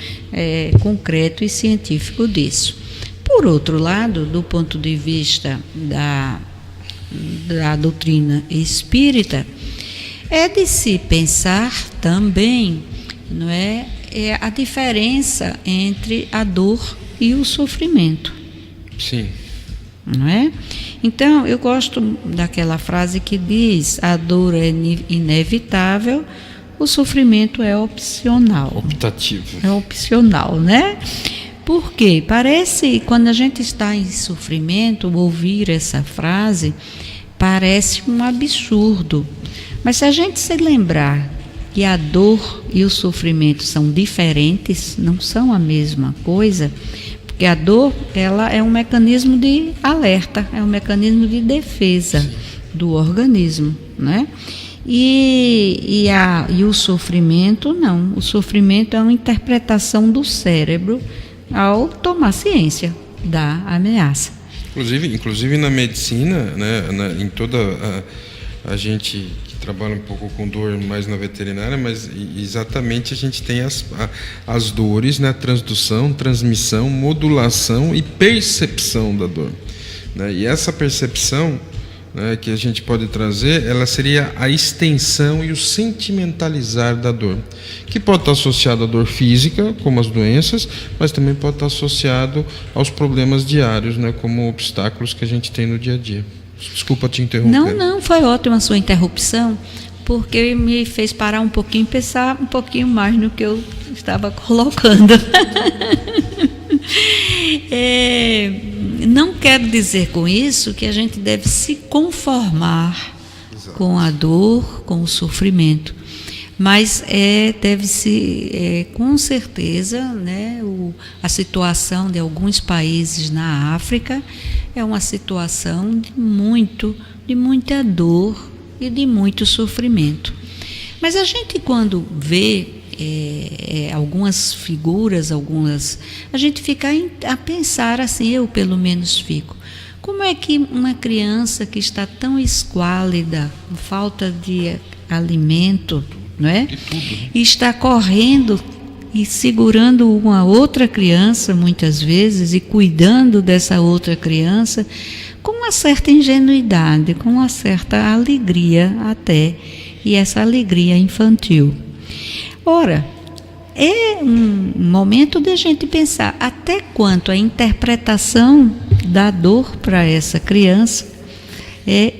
concreto e científico disso. Por outro lado, do ponto de vista da doutrina espírita, é de se pensar também, não é, a diferença entre a dor e o sofrimento. Sim. Não é? Então, eu gosto daquela frase que diz: a dor é inevitável, o sofrimento é opcional. Optativo. É opcional, né? Porque parece, quando a gente está em sofrimento, ouvir essa frase parece um absurdo. Mas se a gente se lembrar que a dor e o sofrimento são diferentes, não são a mesma coisa, porque a dor, ela é um mecanismo de alerta, é um mecanismo de defesa do organismo, né? E o sofrimento não. O sofrimento é uma interpretação do cérebro ao tomar ciência da ameaça. Inclusive na medicina, né, em toda a gente que trabalha um pouco com dor mais na veterinária, mas exatamente a gente tem as dores, né, transdução, transmissão, modulação e percepção da dor, né? E essa percepção, né, que a gente pode trazer, ela seria a extensão e o sentimentalizar da dor, que pode estar associado à dor física, como as doenças, mas também pode estar associado aos problemas diários, né, como obstáculos que a gente tem no dia a dia. Desculpa te interromper. Não, foi ótima a sua interrupção, porque me fez parar um pouquinho e pensar um pouquinho mais no que eu estava colocando. Não quero dizer com isso que a gente deve se conformar com a dor, com o sofrimento, mas deve-se, com certeza, né, a situação de alguns países na África é uma situação de muita dor e de muito sofrimento. Mas a gente, quando vê algumas figuras, a gente fica a pensar assim, eu pelo menos fico, como é que uma criança que está tão esquálida, com falta de alimento, não é? E está correndo e segurando uma outra criança, muitas vezes, e cuidando dessa outra criança, com uma certa ingenuidade, com uma certa alegria até, e essa alegria infantil. Ora, é um momento de a gente pensar até quanto a interpretação da dor para essa criança,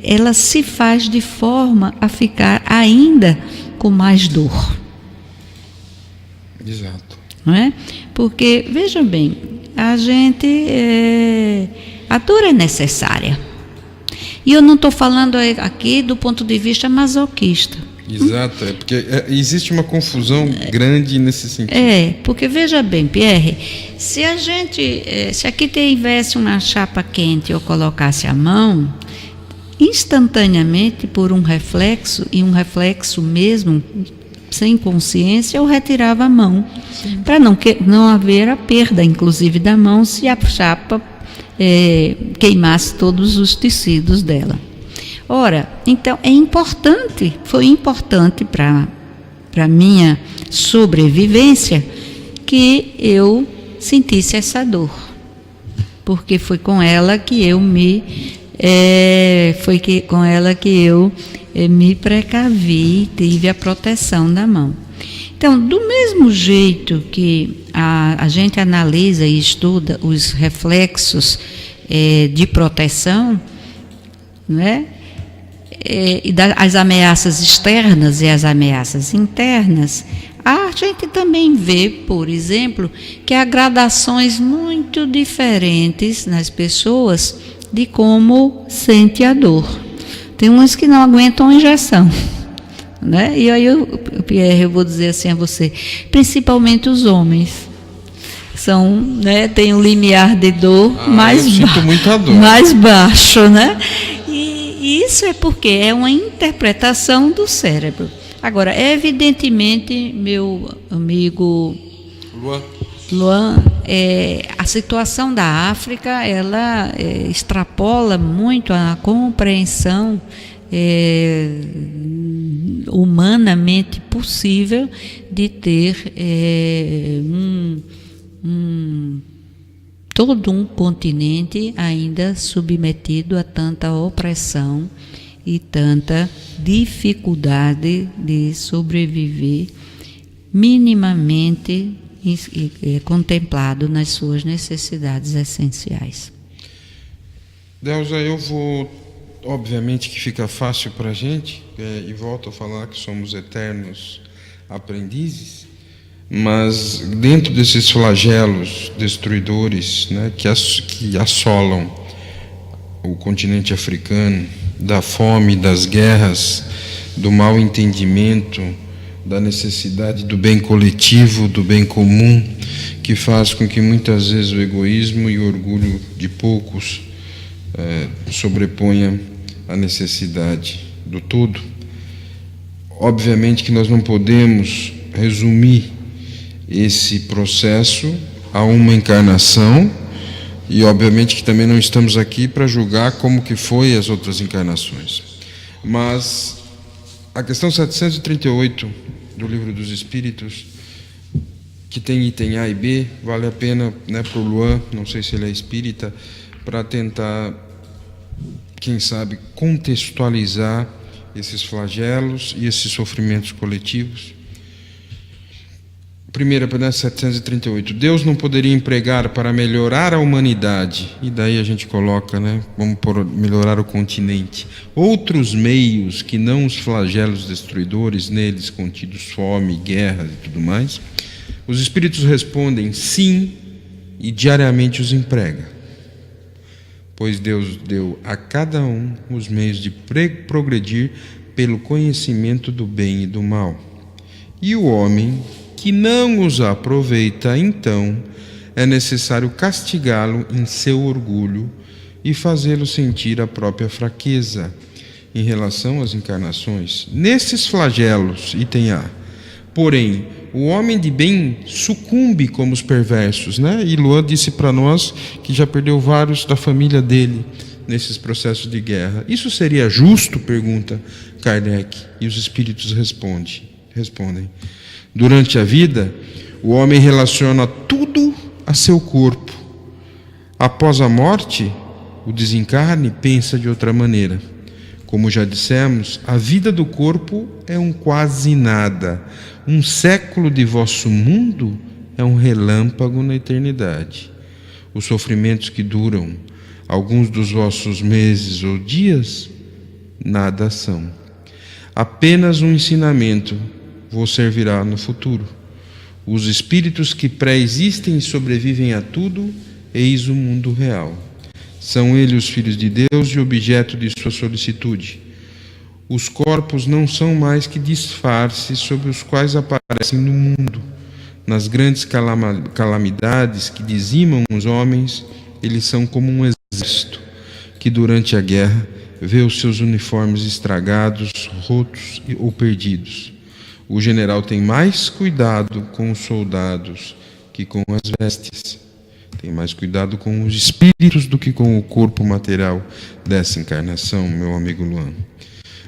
ela se faz de forma a ficar ainda com mais dor. Exato. Não é? Porque, veja bem, a dor é necessária. E eu não estou falando aqui do ponto de vista masoquista. Exato, porque existe uma confusão grande nesse sentido. Porque veja bem, Pierre, se aqui tivesse uma chapa quente e eu colocasse a mão, instantaneamente, por um reflexo, e um reflexo mesmo, sem consciência, eu retirava a mão, para não haver a perda, inclusive, da mão, se a chapa queimasse todos os tecidos dela. Ora, então foi importante para a minha sobrevivência que eu sentisse essa dor, porque foi com ela que eu me precavi, tive a proteção da mão. Então, do mesmo jeito que a gente analisa e estuda os reflexos de proteção, não é? As ameaças externas e as ameaças internas, A gente também vê, por exemplo, que há gradações muito diferentes nas pessoas de como sente a dor. Tem umas que não aguentam a injeção, né? E aí, Pierre, eu vou dizer assim a você, principalmente os homens, são, né, tem um limiar de dor mais baixo, né? E isso é porque é uma interpretação do cérebro. Agora, evidentemente, meu amigo Luan, a situação da África, ela extrapola muito a compreensão humanamente possível de ter todo um continente ainda submetido a tanta opressão e tanta dificuldade de sobreviver minimamente contemplado nas suas necessidades essenciais. Delza, eu vou, obviamente que fica fácil para a gente, e volto a falar que somos eternos aprendizes, mas dentro desses flagelos destruidores, né, que assolam o continente africano, da fome, das guerras, do mau entendimento, da necessidade do bem coletivo, do bem comum, que faz com que muitas vezes o egoísmo e o orgulho de poucos sobreponha a necessidade do todo. Obviamente que nós não podemos resumir esse processo a uma encarnação, e obviamente que também não estamos aqui para julgar como que foi as outras encarnações. Mas a questão 738 do Livro dos Espíritos, que tem item A e B, vale a pena, né, para o Luan, não sei se ele é espírita, para tentar, quem sabe, contextualizar esses flagelos e esses sofrimentos coletivos. Primeira, para 738, Deus não poderia empregar para melhorar a humanidade, e daí a gente coloca, né, vamos melhorar o continente, outros meios que não os flagelos destruidores, neles contidos fome, guerra e tudo mais? Os Espíritos respondem sim, e diariamente os emprega, pois Deus deu a cada um os meios de progredir pelo conhecimento do bem e do mal. E o homem que não os aproveita, então, é necessário castigá-lo em seu orgulho e fazê-lo sentir a própria fraqueza em relação às encarnações. Nesses flagelos, item A, porém, o homem de bem sucumbe como os perversos, né? E Luan disse para nós que já perdeu vários da família dele nesses processos de guerra. Isso seria justo? Pergunta Kardec. E os espíritos respondem. Durante a vida, o homem relaciona tudo a seu corpo. Após a morte, o desencarne pensa de outra maneira. Como já dissemos, a vida do corpo é um quase nada. Um século de vosso mundo é um relâmpago na eternidade. Os sofrimentos que duram alguns dos vossos meses ou dias, nada são. Apenas um ensinamento vos servirá no futuro. Os espíritos que pré-existem e sobrevivem a tudo, eis o mundo real. São eles os filhos de Deus e objeto de sua solicitude. Os corpos não são mais que disfarces sobre os quais aparecem no mundo. Nas grandes calamidades que dizimam os homens, eles são como um exército que durante a guerra vê os seus uniformes estragados, rotos ou perdidos. O general tem mais cuidado com os soldados que com as vestes. Tem mais cuidado com os espíritos do que com o corpo material dessa encarnação, meu amigo Luan.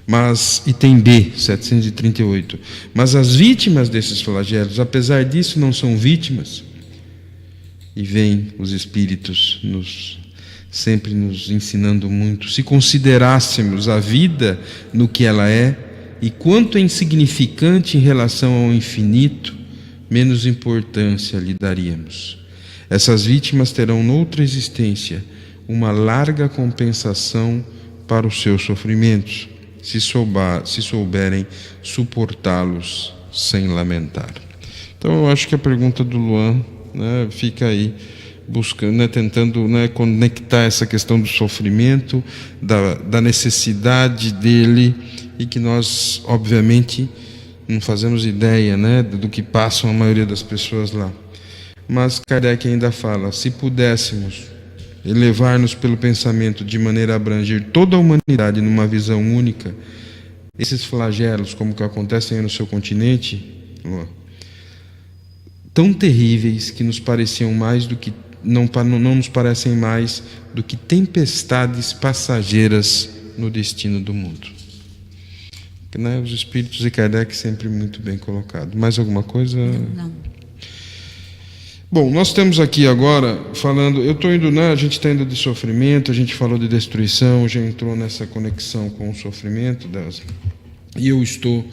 Mas, item B, 738, mas as vítimas desses flagelos, apesar disso, não são vítimas. E vêm os espíritos sempre nos ensinando muito. Se considerássemos a vida no que ela é, e quanto é insignificante em relação ao infinito, menos importância lhe daríamos. Essas vítimas terão noutra existência uma larga compensação para os seus sofrimentos, se souberem suportá-los sem lamentar. Então eu acho que a pergunta do Luan, né, fica aí buscando, né, tentando, né, conectar essa questão do sofrimento, da necessidade dele, e que nós, obviamente, não fazemos ideia, né, do que passam a maioria das pessoas lá. Mas Kardec ainda fala: se pudéssemos elevar-nos pelo pensamento de maneira a abranger toda a humanidade numa visão única, esses flagelos, como que acontecem aí no seu continente, tão terríveis que nos pareciam mais do que não nos parecem mais do que tempestades passageiras no destino do mundo. Né? Os espíritos de Kardec sempre muito bem colocado. Mais alguma coisa? Não. Bom, nós temos aqui agora falando, eu estou indo, né, a gente está indo de sofrimento, a gente falou de destruição, já entrou nessa conexão com o sofrimento, e eu estou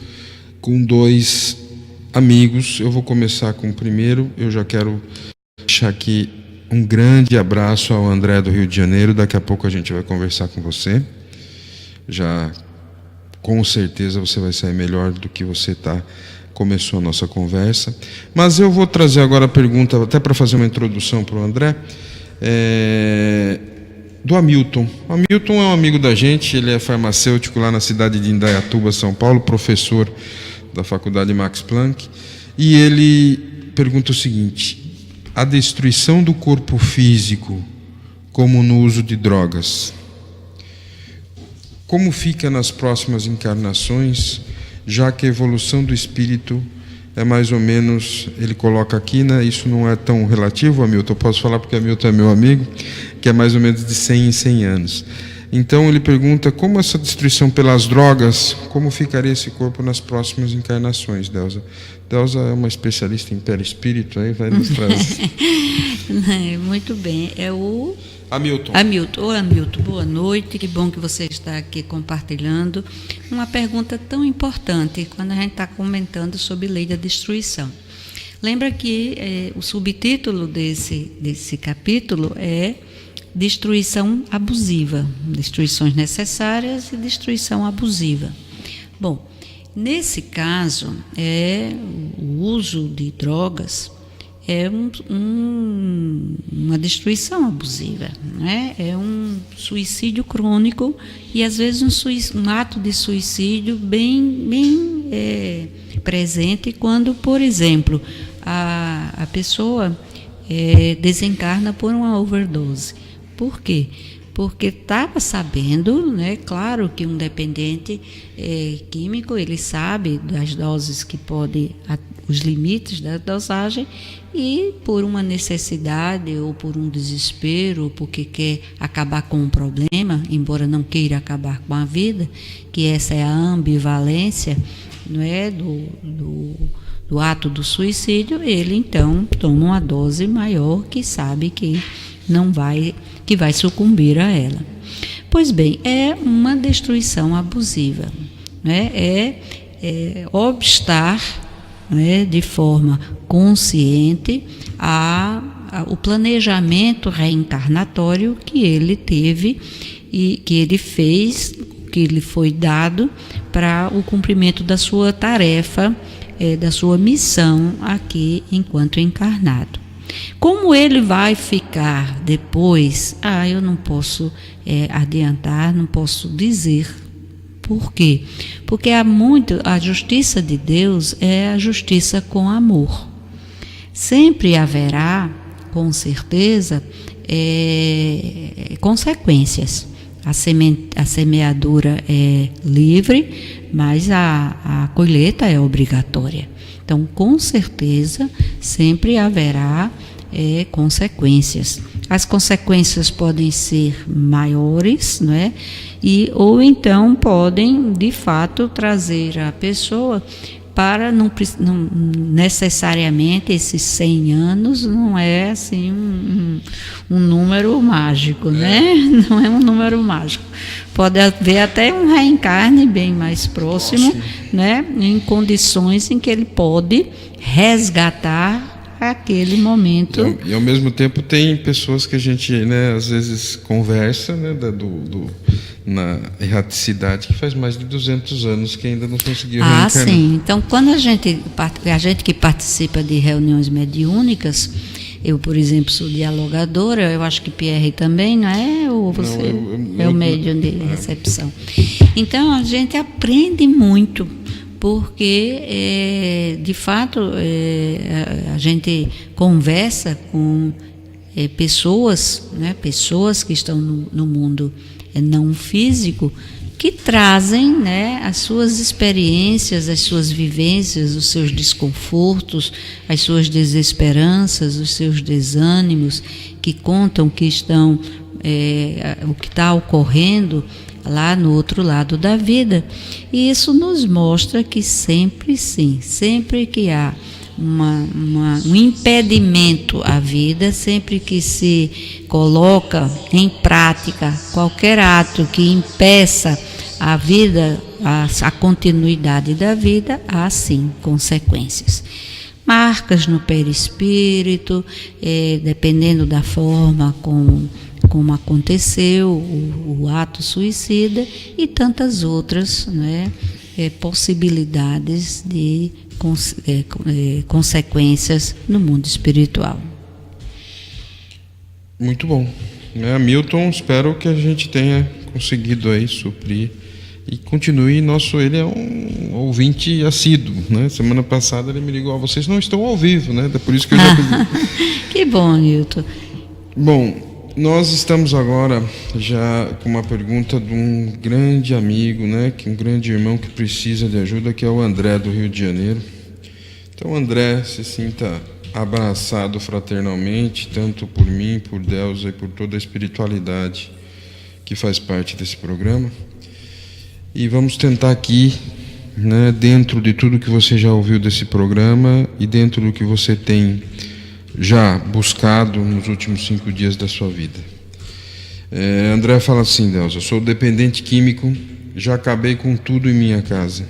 com dois amigos. Eu vou começar com o primeiro. Eu já quero deixar aqui um grande abraço ao André do Rio de Janeiro. Daqui a pouco a gente vai conversar com você. Já com certeza você vai sair melhor do que você começou a nossa conversa. Mas eu vou trazer agora a pergunta, até para fazer uma introdução para o André, do Hamilton. O Hamilton é um amigo da gente, ele é farmacêutico lá na cidade de Indaiatuba, São Paulo, professor da Faculdade Max Planck, e ele pergunta o seguinte: a destruição do corpo físico, como no uso de drogas, como fica nas próximas encarnações, já que a evolução do espírito é mais ou menos, ele coloca aqui, né, isso não é tão relativo, Hamilton, eu posso falar porque Hamilton é meu amigo, que é mais ou menos de 100 em 100 anos. Então ele pergunta como essa destruição pelas drogas, como ficaria esse corpo nas próximas encarnações, Delza? Delza é uma especialista em perispírito, aí vai nos trazer. Muito bem, é o Hamilton. Ô Hamilton, boa noite, que bom que você está aqui compartilhando uma pergunta tão importante quando a gente está comentando sobre lei da destruição. Lembra que o subtítulo desse capítulo é destruição abusiva, destruições necessárias e destruição abusiva. Bom, nesse caso, o uso de drogas é uma destruição abusiva, né? É um suicídio crônico e às vezes um ato de suicídio bem presente quando, por exemplo, a pessoa desencarna por uma overdose. Por quê? Porque estava sabendo, né? Claro que um dependente químico, ele sabe das doses que pode, os limites da dosagem, e por uma necessidade ou por um desespero, ou porque quer acabar com um problema, embora não queira acabar com a vida, que essa é a ambivalência, não é, do ato do suicídio, ele então toma uma dose maior que sabe que que vai sucumbir a ela. Pois bem, é uma destruição abusiva, né? Obstar, né, de forma consciente o planejamento reencarnatório que ele teve e que ele fez, que lhe foi dado para o cumprimento da sua tarefa, da sua missão aqui enquanto encarnado. Como ele vai ficar depois? Eu não posso adiantar, não posso dizer. Por quê? Porque a justiça de Deus é a justiça com amor. Sempre haverá, com certeza, consequências. A semeadura é livre, mas a colheita é obrigatória. Então, com certeza, sempre haverá consequências. As consequências podem ser maiores, não é? Ou então podem, de fato, trazer a pessoa para, não necessariamente, esses 100 anos não é assim um número mágico, né? Não é um número mágico. Pode haver até um reencarne bem mais próximo, né? Em condições em que ele pode resgatar aquele momento. E ao mesmo tempo tem pessoas que a gente, né, às vezes conversa, né, na erraticidade, que faz mais de 200 anos que ainda não conseguiu reencarnar. Sim. Então, quando a gente que participa de reuniões mediúnicas, eu, por exemplo, sou dialogadora, eu acho que Pierre também, não é? Ou você é o médium de recepção. Então, a gente aprende muito, porque, de fato, a gente conversa com pessoas, né, pessoas que estão no mundo não físico, que trazem, né, as suas experiências, as suas vivências, os seus desconfortos, as suas desesperanças, os seus desânimos, que contam o que está ocorrendo lá no outro lado da vida. E isso nos mostra que sempre que há um impedimento à vida, sempre que se coloca em prática qualquer ato que impeça a vida, a continuidade da vida, há sim consequências. Marcas no perispírito, dependendo da forma como aconteceu o ato suicida, e tantas outras, né, possibilidades de consequências no mundo espiritual. Muito bom. Milton, espero que a gente tenha conseguido aí suprir e continue. Ele é um ouvinte assíduo, né? Semana passada ele me ligou: vocês não estão ao vivo, né? É por isso que eu já pedi. Que bom, Nilton. Bom, nós estamos agora já com uma pergunta de um grande amigo, né? Um grande irmão que precisa de ajuda, que é o André, do Rio de Janeiro. Então, André, se sinta abraçado fraternalmente, tanto por mim, por Deus e por toda a espiritualidade que faz parte desse programa. E vamos tentar aqui, né, dentro de tudo que você já ouviu desse programa e dentro do que você tem já buscado nos últimos 5 dias da sua vida. André fala assim: Deus, eu sou dependente químico, já acabei com tudo em minha casa,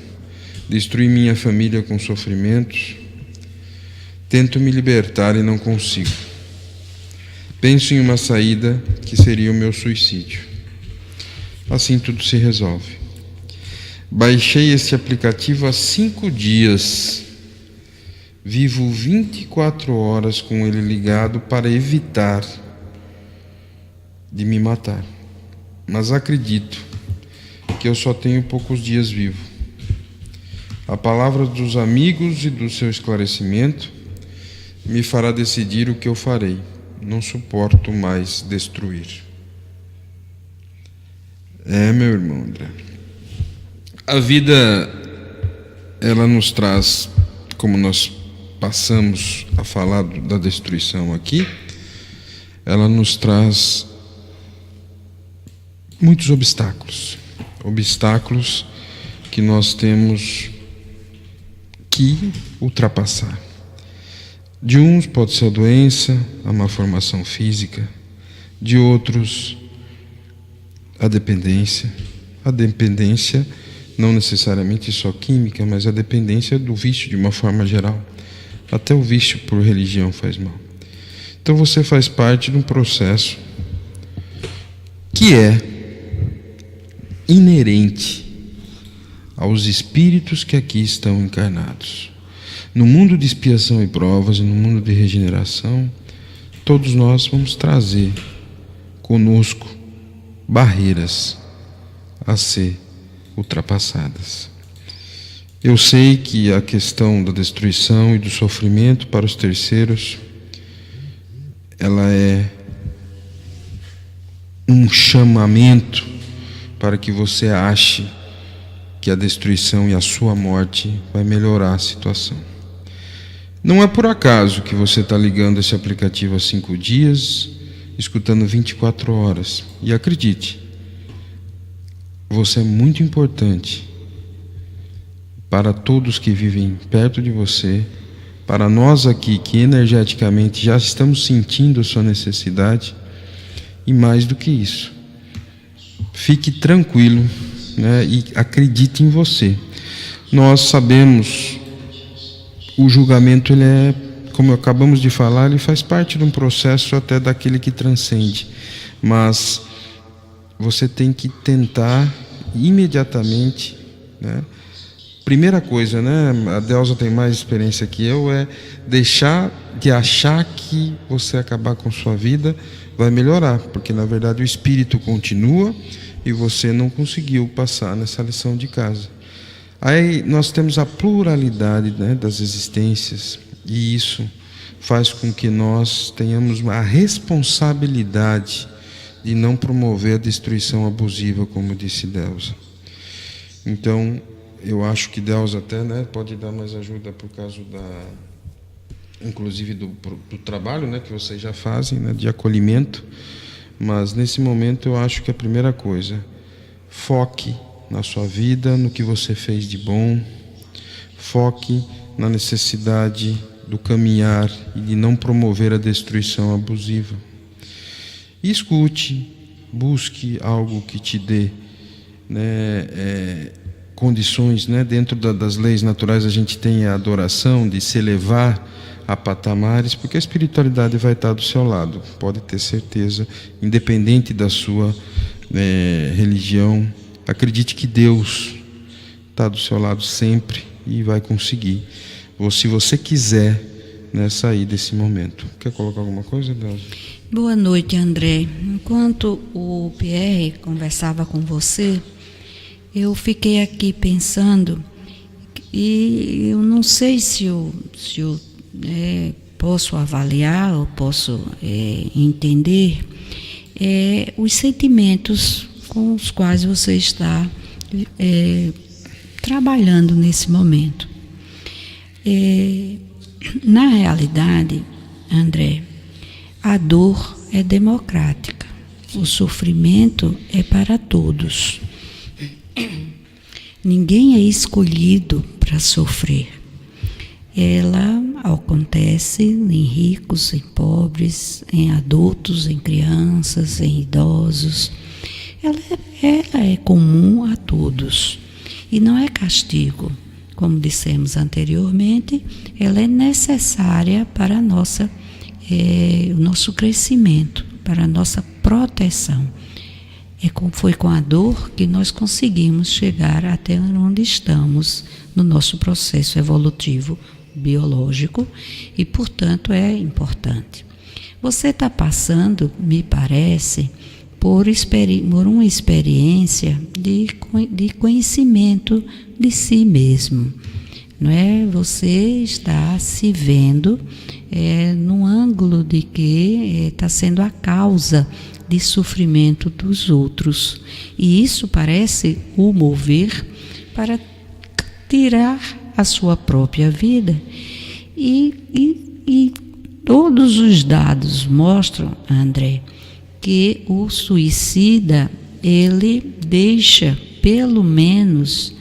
destruí minha família com sofrimentos, tento me libertar e não consigo. Penso em uma saída que seria o meu suicídio. Assim tudo se resolve. Baixei este aplicativo há 5 dias. Vivo 24 horas com ele ligado para evitar de me matar. Mas acredito que eu só tenho poucos dias vivo. A palavra dos amigos e do seu esclarecimento me fará decidir o que eu farei. Não suporto mais destruir. Meu irmão André, a vida, ela nos traz, como nós passamos a falar da destruição aqui, ela nos traz muitos obstáculos que nós temos que ultrapassar. De uns pode ser a doença, a má formação física, de outros a dependência. A dependência não necessariamente só química, mas a dependência do vício de uma forma geral. Até o vício por religião faz mal. Então você faz parte de um processo que é inerente aos espíritos que aqui estão encarnados. No mundo de expiação e provas e no mundo de regeneração, todos nós vamos trazer conosco barreiras a ser ultrapassadas. Eu sei que a questão da destruição e do sofrimento para os terceiros, ela é um chamamento para que você ache que a destruição e a sua morte vai melhorar a situação. Não é por acaso que você está ligando esse aplicativo há 5 dias, escutando 24 horas. E acredite, você é muito importante para todos que vivem perto de você, para nós aqui que energeticamente já estamos sentindo a sua necessidade, e mais do que isso, fique tranquilo, né, e acredite em você. Nós sabemos, o julgamento ele é como acabamos de falar, ele faz parte de um processo até daquele que transcende. Mas você tem que tentar imediatamente, né? Primeira coisa, né? A Delza tem mais experiência que eu, é deixar de achar que você acabar com sua vida vai melhorar, porque na verdade o espírito continua e você não conseguiu passar nessa lição de casa. Aí nós temos a pluralidade, né, das existências, e isso faz com que nós tenhamos a responsabilidade de não promover a destruição abusiva, como disse Delza. Então, eu acho que Delza até, né, pode dar mais ajuda por causa inclusive do trabalho, né, que vocês já fazem, né, de acolhimento. Mas nesse momento eu acho que a primeira coisa, foque na sua vida, no que você fez de bom, foque na necessidade do caminhar e de não promover a destruição abusiva. E escute, busque algo que te dê, né, condições, né? Dentro das leis naturais a gente tem a adoração de se elevar a patamares, porque a espiritualidade vai estar do seu lado, pode ter certeza, independente da sua religião. Acredite que Deus está do seu lado sempre e vai conseguir, ou se você quiser, né, sair desse momento. Quer colocar alguma coisa, Deus? Boa noite, André. Enquanto o Pierre conversava com você, eu fiquei aqui pensando, e eu não sei se eu posso avaliar ou posso entender os sentimentos com os quais você está trabalhando nesse momento. Na realidade, André, a dor é democrática, o sofrimento é para todos. Ninguém é escolhido para sofrer. Ela acontece em ricos, em pobres, em adultos, em crianças, em idosos. Ela é comum a todos e não é castigo. Como dissemos anteriormente, ela é necessária para o nosso crescimento, para a nossa proteção. Foi com a dor que nós conseguimos chegar até onde estamos no nosso processo evolutivo biológico e, portanto, é importante. Você está passando, me parece, por uma experiência de conhecimento de si mesmo, não é? Você está se vendo num ângulo de que está sendo a causa de sofrimento dos outros, e isso parece o mover para tirar a sua própria vida, e todos os dados mostram, André, que o suicida, ele deixa pelo menos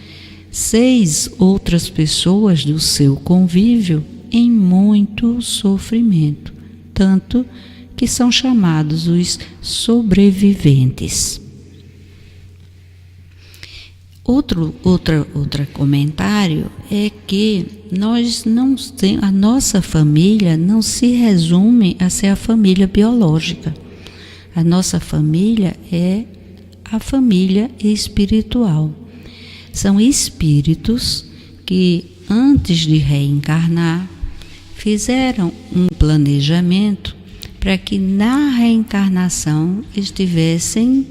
6 outras pessoas do seu convívio em muito sofrimento, tanto que são chamados os sobreviventes. Outro comentário é que a nossa família não se resume a ser a família biológica. A nossa família é a família espiritual. São espíritos que, antes de reencarnar, fizeram um planejamento para que na reencarnação estivessem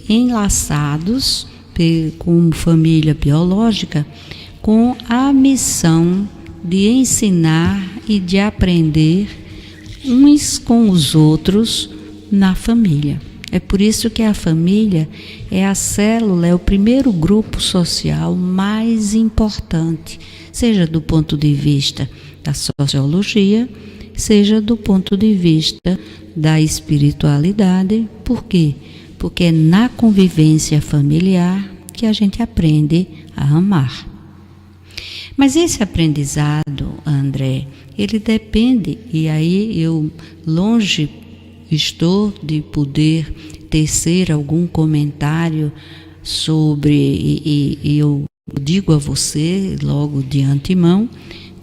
enlaçados como família biológica com a missão de ensinar e de aprender uns com os outros na família. É por isso que a família é a célula, é o primeiro grupo social mais importante, seja do ponto de vista da sociologia, seja do ponto de vista da espiritualidade. Por quê? Porque é na convivência familiar que a gente aprende a amar. Mas esse aprendizado, André, ele depende, e aí eu longe estou de poder tecer algum comentário sobre, e eu digo a você logo de antemão,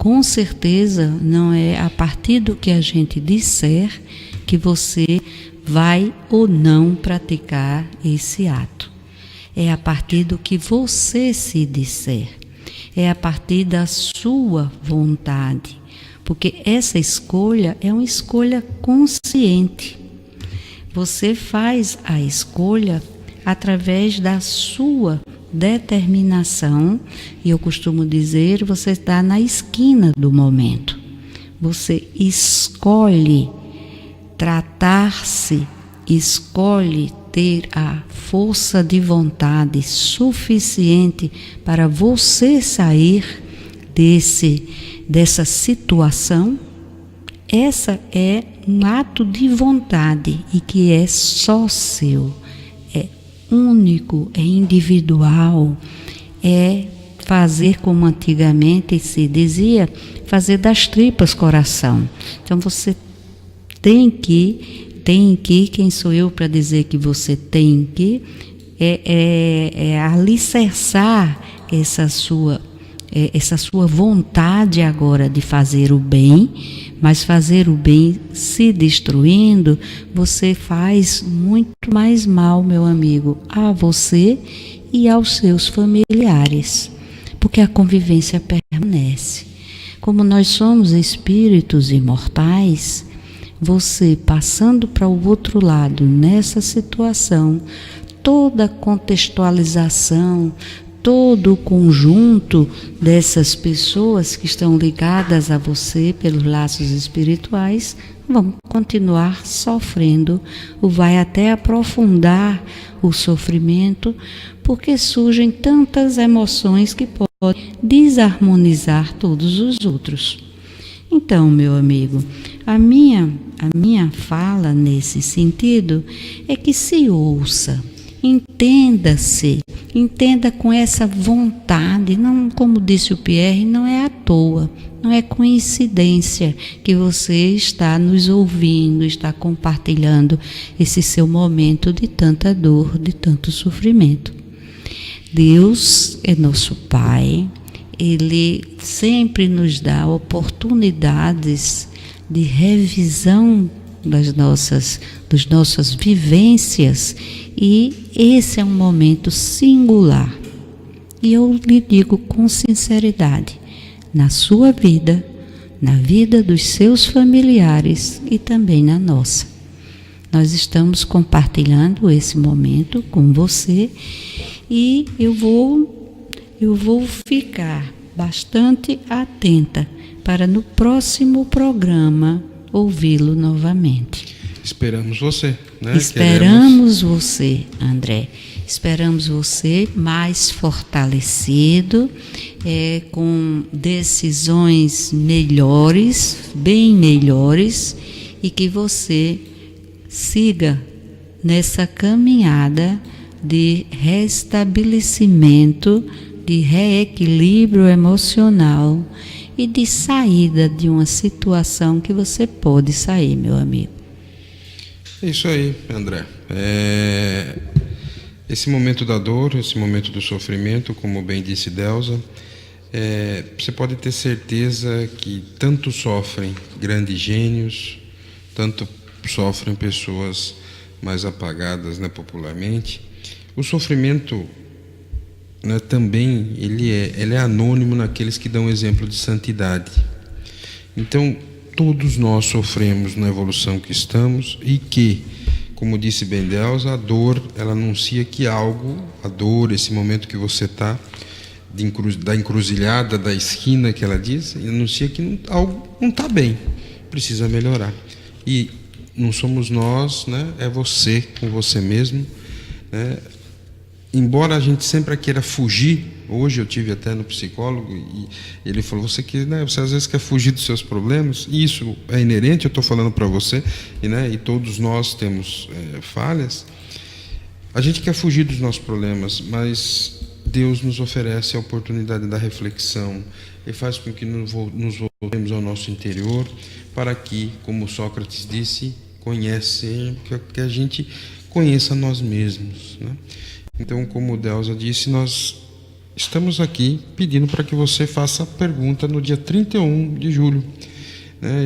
com certeza não é a partir do que a gente disser que você vai ou não praticar esse ato. É a partir do que você se disser. É a partir da sua vontade. Porque essa escolha é uma escolha consciente. Você faz a escolha através da sua determinação, e eu costumo dizer, você está na esquina do momento. Você escolhe tratar-se, escolhe ter a força de vontade suficiente para você sair dessa situação. Essa é um ato de vontade e que é só seu, é único, é individual, é fazer como antigamente se dizia, fazer das tripas coração. Então você tem que, quem sou eu para dizer que você tem que, alicerçar essa sua vontade agora de fazer o bem, mas fazer o bem se destruindo, você faz muito mais mal, meu amigo, a você e aos seus familiares, porque a convivência permanece. Como nós somos espíritos imortais, você passando para o outro lado nessa situação, toda a contextualização, todo o conjunto dessas pessoas que estão ligadas a você pelos laços espirituais vão continuar sofrendo, ou vai até aprofundar o sofrimento, porque surgem tantas emoções que podem desarmonizar todos os outros. Então, meu amigo, a minha fala nesse sentido é que se ouça, entenda-se, entenda com essa vontade, não, como disse o Pierre, não é à toa, não é coincidência que você está nos ouvindo, está compartilhando esse seu momento de tanta dor, de tanto sofrimento. Deus é nosso Pai, Ele sempre nos dá oportunidades de revisão das nossas vivências, e esse é um momento singular. E eu lhe digo com sinceridade, na sua vida, na vida dos seus familiares e também na nossa. Nós estamos compartilhando esse momento com você, e eu vou ficar bastante atenta para no próximo programa ouvi-lo novamente. Esperamos você, né? Esperamos você, André. Esperamos você mais fortalecido, com decisões melhores, bem melhores, e que você siga nessa caminhada de restabelecimento, de reequilíbrio emocional e de saída de uma situação que você pode sair, meu amigo. É isso aí, André. Esse momento da dor, esse momento do sofrimento, como bem disse Delza, você pode ter certeza que tanto sofrem grandes gênios, tanto sofrem pessoas mais apagadas, né, popularmente. O sofrimento, né, também ele é anônimo naqueles que dão exemplo de santidade. Então, todos nós sofremos na evolução que estamos, e que, como disse Ben Delza, a dor, ela anuncia que algo, a dor, esse momento que você está, da encruzilhada, da esquina que ela diz, anuncia que algo não está bem, precisa melhorar. E não somos nós, né? É você com você mesmo, né? Embora a gente sempre queira fugir, hoje eu tive até no psicólogo e ele falou, você às vezes quer fugir dos seus problemas, e isso é inerente, eu estou falando para você, e todos nós temos falhas. A gente quer fugir dos nossos problemas, mas Deus nos oferece a oportunidade da reflexão e faz com que nos voltemos ao nosso interior, para que, como Sócrates disse, que a gente conheça nós mesmos, né? Então, como Delza disse, nós estamos aqui pedindo para que você faça a pergunta no dia 31 de julho.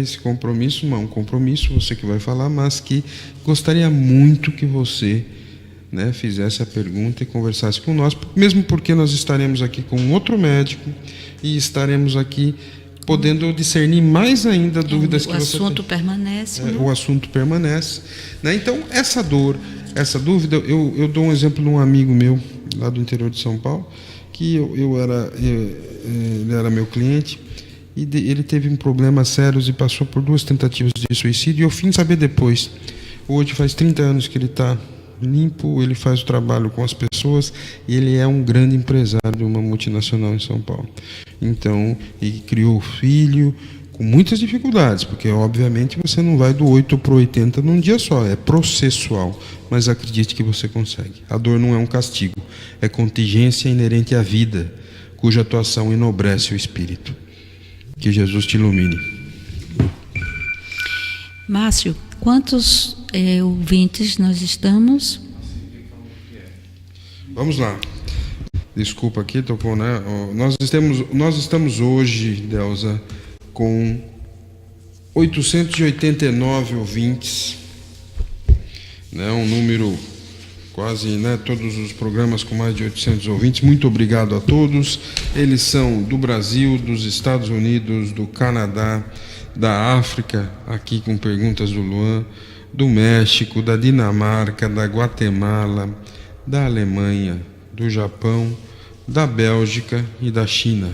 Esse compromisso não é um compromisso, você que vai falar, mas que gostaria muito que você fizesse a pergunta e conversasse com nós, mesmo porque nós estaremos aqui com outro médico e estaremos aqui podendo discernir mais ainda dúvidas que você tem. O assunto permanece. O assunto permanece. Então, essa dor, essa dúvida, eu dou um exemplo de um amigo meu, lá do interior de São Paulo, que ele era meu cliente, e ele teve problemas sérios e passou por 2 tentativas de suicídio, e eu fui saber depois. Hoje faz 30 anos que ele está limpo, ele faz o trabalho com as pessoas, e ele é um grande empresário de uma multinacional em São Paulo. Então, ele criou filho com muitas dificuldades, porque obviamente você não vai do 8 para o 80 num dia só, é processual, mas acredite que você consegue. A dor não é um castigo, é contingência inerente à vida, cuja atuação enobrece o espírito. Que Jesus te ilumine. Márcio, quantos ouvintes nós estamos? Vamos lá. Desculpa aqui, tocou, né? Nós estamos hoje, Delza, com 889 ouvintes, um número quase, todos os programas com mais de 800 ouvintes. Muito obrigado a todos. Eles são do Brasil, dos Estados Unidos, do Canadá, da África, aqui com perguntas do Luan, do México, da Dinamarca, da Guatemala, da Alemanha, do Japão, da Bélgica e da China.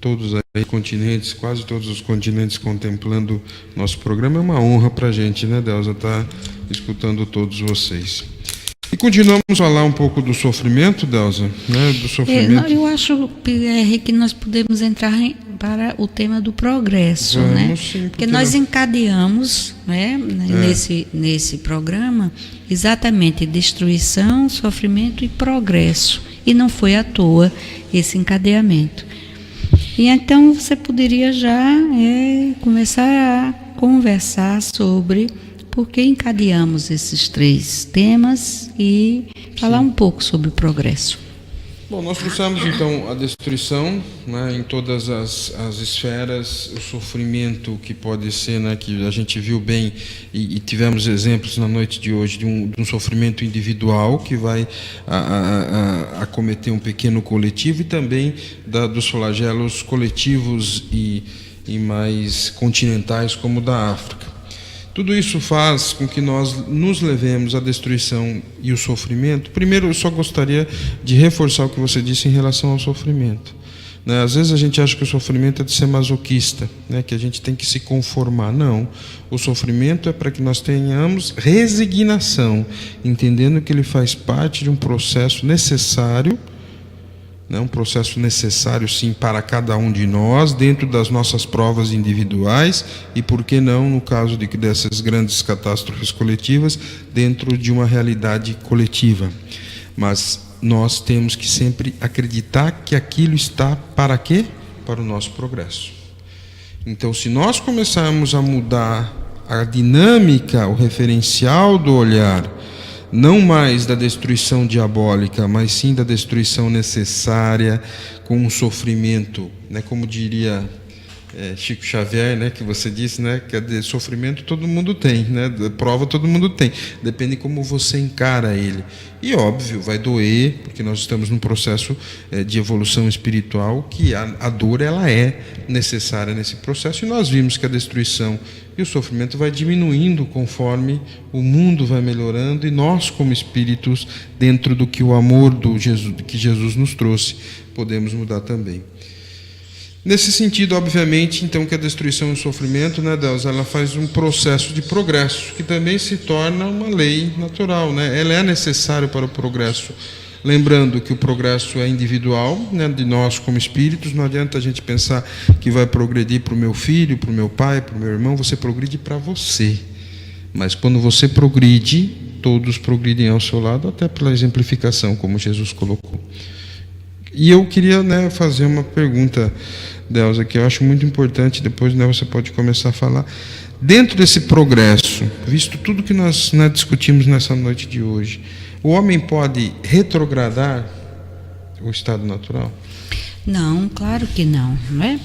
Todos aí continentes, quase todos os continentes contemplando nosso programa. É uma honra para a gente, Delza, estar escutando todos vocês. E continuamos a falar um pouco do sofrimento, Delza, do sofrimento. Eu acho, Pierre, que nós podemos entrar para o tema do progresso, Sim, porque nós encadeamos, nesse programa, exatamente destruição, sofrimento e progresso. E não foi à toa esse encadeamento. E então você poderia já começar a conversar sobre por que encadeamos esses 3 temas e falar um pouco sobre o progresso. Bom, nós trouxemos então a destruição, em todas as esferas, o sofrimento que pode ser, que a gente viu bem e tivemos exemplos na noite de hoje de um sofrimento individual que vai acometer um pequeno coletivo, e também dos flagelos coletivos e mais continentais, como o da África. Tudo isso faz com que nós nos levemos à destruição e o sofrimento. Primeiro, eu só gostaria de reforçar o que você disse em relação ao sofrimento. Às vezes a gente acha que o sofrimento é de ser masoquista, que a gente tem que se conformar. Não, o sofrimento é para que nós tenhamos resignação, entendendo que ele faz parte de um processo necessário, um processo necessário sim para cada um de nós, dentro das nossas provas individuais e, por que não, no caso dessas grandes catástrofes coletivas, dentro de uma realidade coletiva. Mas nós temos que sempre acreditar que aquilo está para quê? Para o nosso progresso. Então, se nós começarmos a mudar a dinâmica, o referencial do olhar, não mais da destruição diabólica, mas sim da destruição necessária, com um sofrimento, como diria Chico Xavier, que você disse, que sofrimento todo mundo tem, prova todo mundo tem, depende como você encara ele. E óbvio, vai doer, porque nós estamos num processo de evolução espiritual, que a dor ela é necessária nesse processo, e nós vimos que a destruição e o sofrimento vai diminuindo conforme o mundo vai melhorando, e nós, como espíritos, dentro do que o amor que Jesus nos trouxe, podemos mudar também. Nesse sentido, obviamente, então, que a destruição e o sofrimento, Delza, ela faz um processo de progresso, que também se torna uma lei natural, Ela é necessária para o progresso. Lembrando que o progresso é individual, de nós como espíritos. Não adianta a gente pensar que vai progredir para o meu filho, para o meu pai, para o meu irmão. Você progride para você. Mas quando você progride, todos progridem ao seu lado, até pela exemplificação, como Jesus colocou. E eu queria fazer uma pergunta, Delza, que eu acho muito importante, depois você pode começar a falar. Dentro desse progresso, visto tudo que nós discutimos nessa noite de hoje, o homem pode retrogradar? o estado natural? Não, claro que não, não é?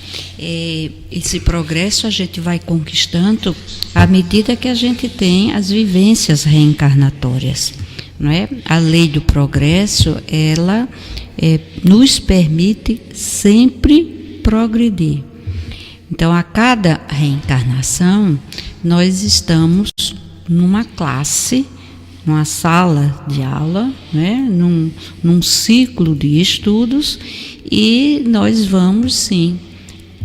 Esse progresso a gente vai conquistando à medida que a gente tem as vivências reencarnatórias, não é? A lei do progresso, ela nos permite sempre progredir. Então, a cada reencarnação, nós estamos numa classe, numa sala de aula, né? num ciclo de estudos, e nós vamos sim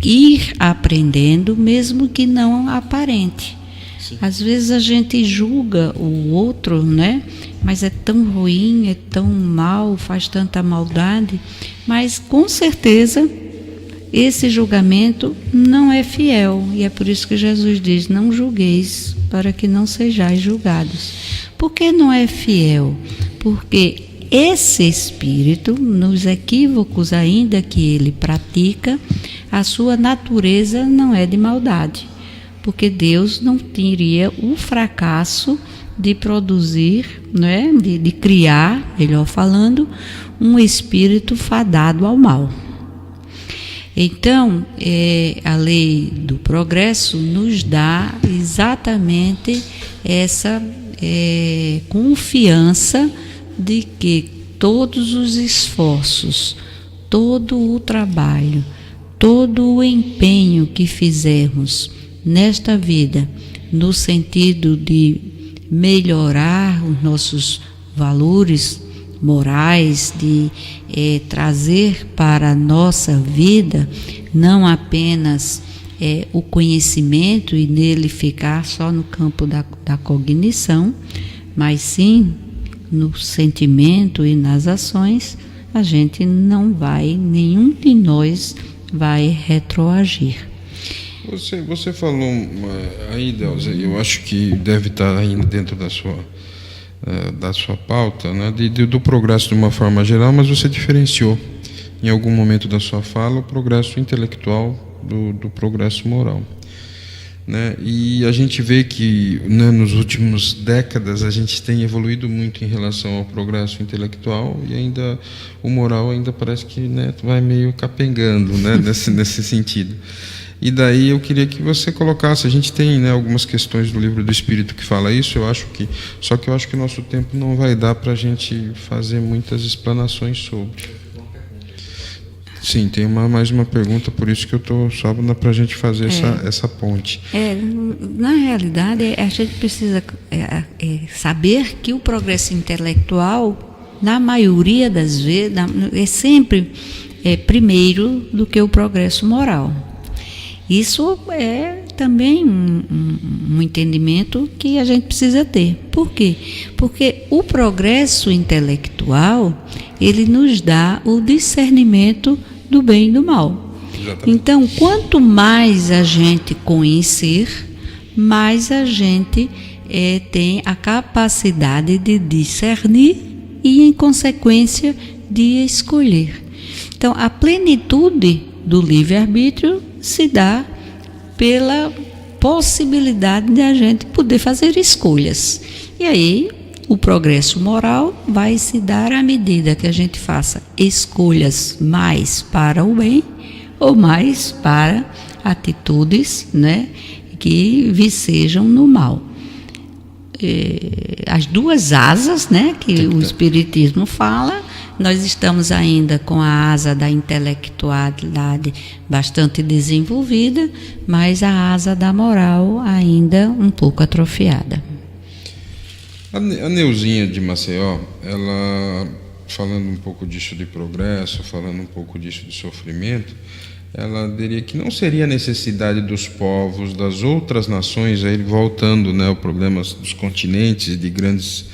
ir aprendendo, mesmo que não aparente. Sim. Às vezes a gente julga o outro, né? Mas é tão ruim, é tão mal, faz tanta maldade, mas com certeza esse julgamento não é fiel, e é por isso que Jesus diz: não julgueis para que não sejais julgados. Por que não é fiel? Porque esse espírito, nos equívocos ainda que ele pratica, a sua natureza não é de maldade, porque Deus não teria o fracasso de produzir, né, de criar, melhor falando, um espírito fadado ao mal. Então, a lei do progresso nos dá exatamente essa confiança de que todos os esforços, todo o trabalho, todo o empenho que fizermos nesta vida, no sentido de melhorar os nossos valores morais, de trazer para a nossa vida não apenas o conhecimento e nele ficar só no campo da cognição, mas sim no sentimento e nas ações, a gente não vai, nenhum de nós vai retroagir. Você falou aí, Delza, eu acho que deve estar ainda dentro da sua pauta, né, do progresso de uma forma geral, mas você diferenciou em algum momento da sua fala o progresso intelectual do progresso moral, né? E a gente vê que, né, nos últimos décadas a gente tem evoluído muito em relação ao progresso intelectual, e ainda o moral ainda parece que, né, vai meio capengando, né, nesse sentido. E daí eu queria que você colocasse, a gente tem, né, algumas questões do Livro do Espírito que fala isso, só que eu acho que o nosso tempo não vai dar para a gente fazer muitas explanações sobre. Sim, tem mais uma pergunta, por isso que eu estou só para a gente fazer essa ponte. Na realidade, a gente precisa saber que o progresso intelectual, na maioria das vezes, é sempre primeiro do que o progresso moral. Isso é também um entendimento que a gente precisa ter. Por quê? Porque o progresso intelectual, ele nos dá o discernimento do bem e do mal. Exatamente. Então, quanto mais a gente conhecer, mais a gente tem a capacidade de discernir e, em consequência, de escolher. Então, a plenitude do livre-arbítrio se dá pela possibilidade de a gente poder fazer escolhas. E aí, o progresso moral vai se dar à medida que a gente faça escolhas mais para o bem ou mais para atitudes, né, que vicejam no mal. As duas asas, né, que o Espiritismo fala, nós estamos ainda com a asa da intelectualidade bastante desenvolvida, mas a asa da moral ainda um pouco atrofiada. A Neuzinha de Maceió, ela, falando um pouco disso de progresso, falando um pouco disso de sofrimento, ela diria que não seria a necessidade dos povos, das outras nações, aí voltando, né, ao problema dos continentes, de grandes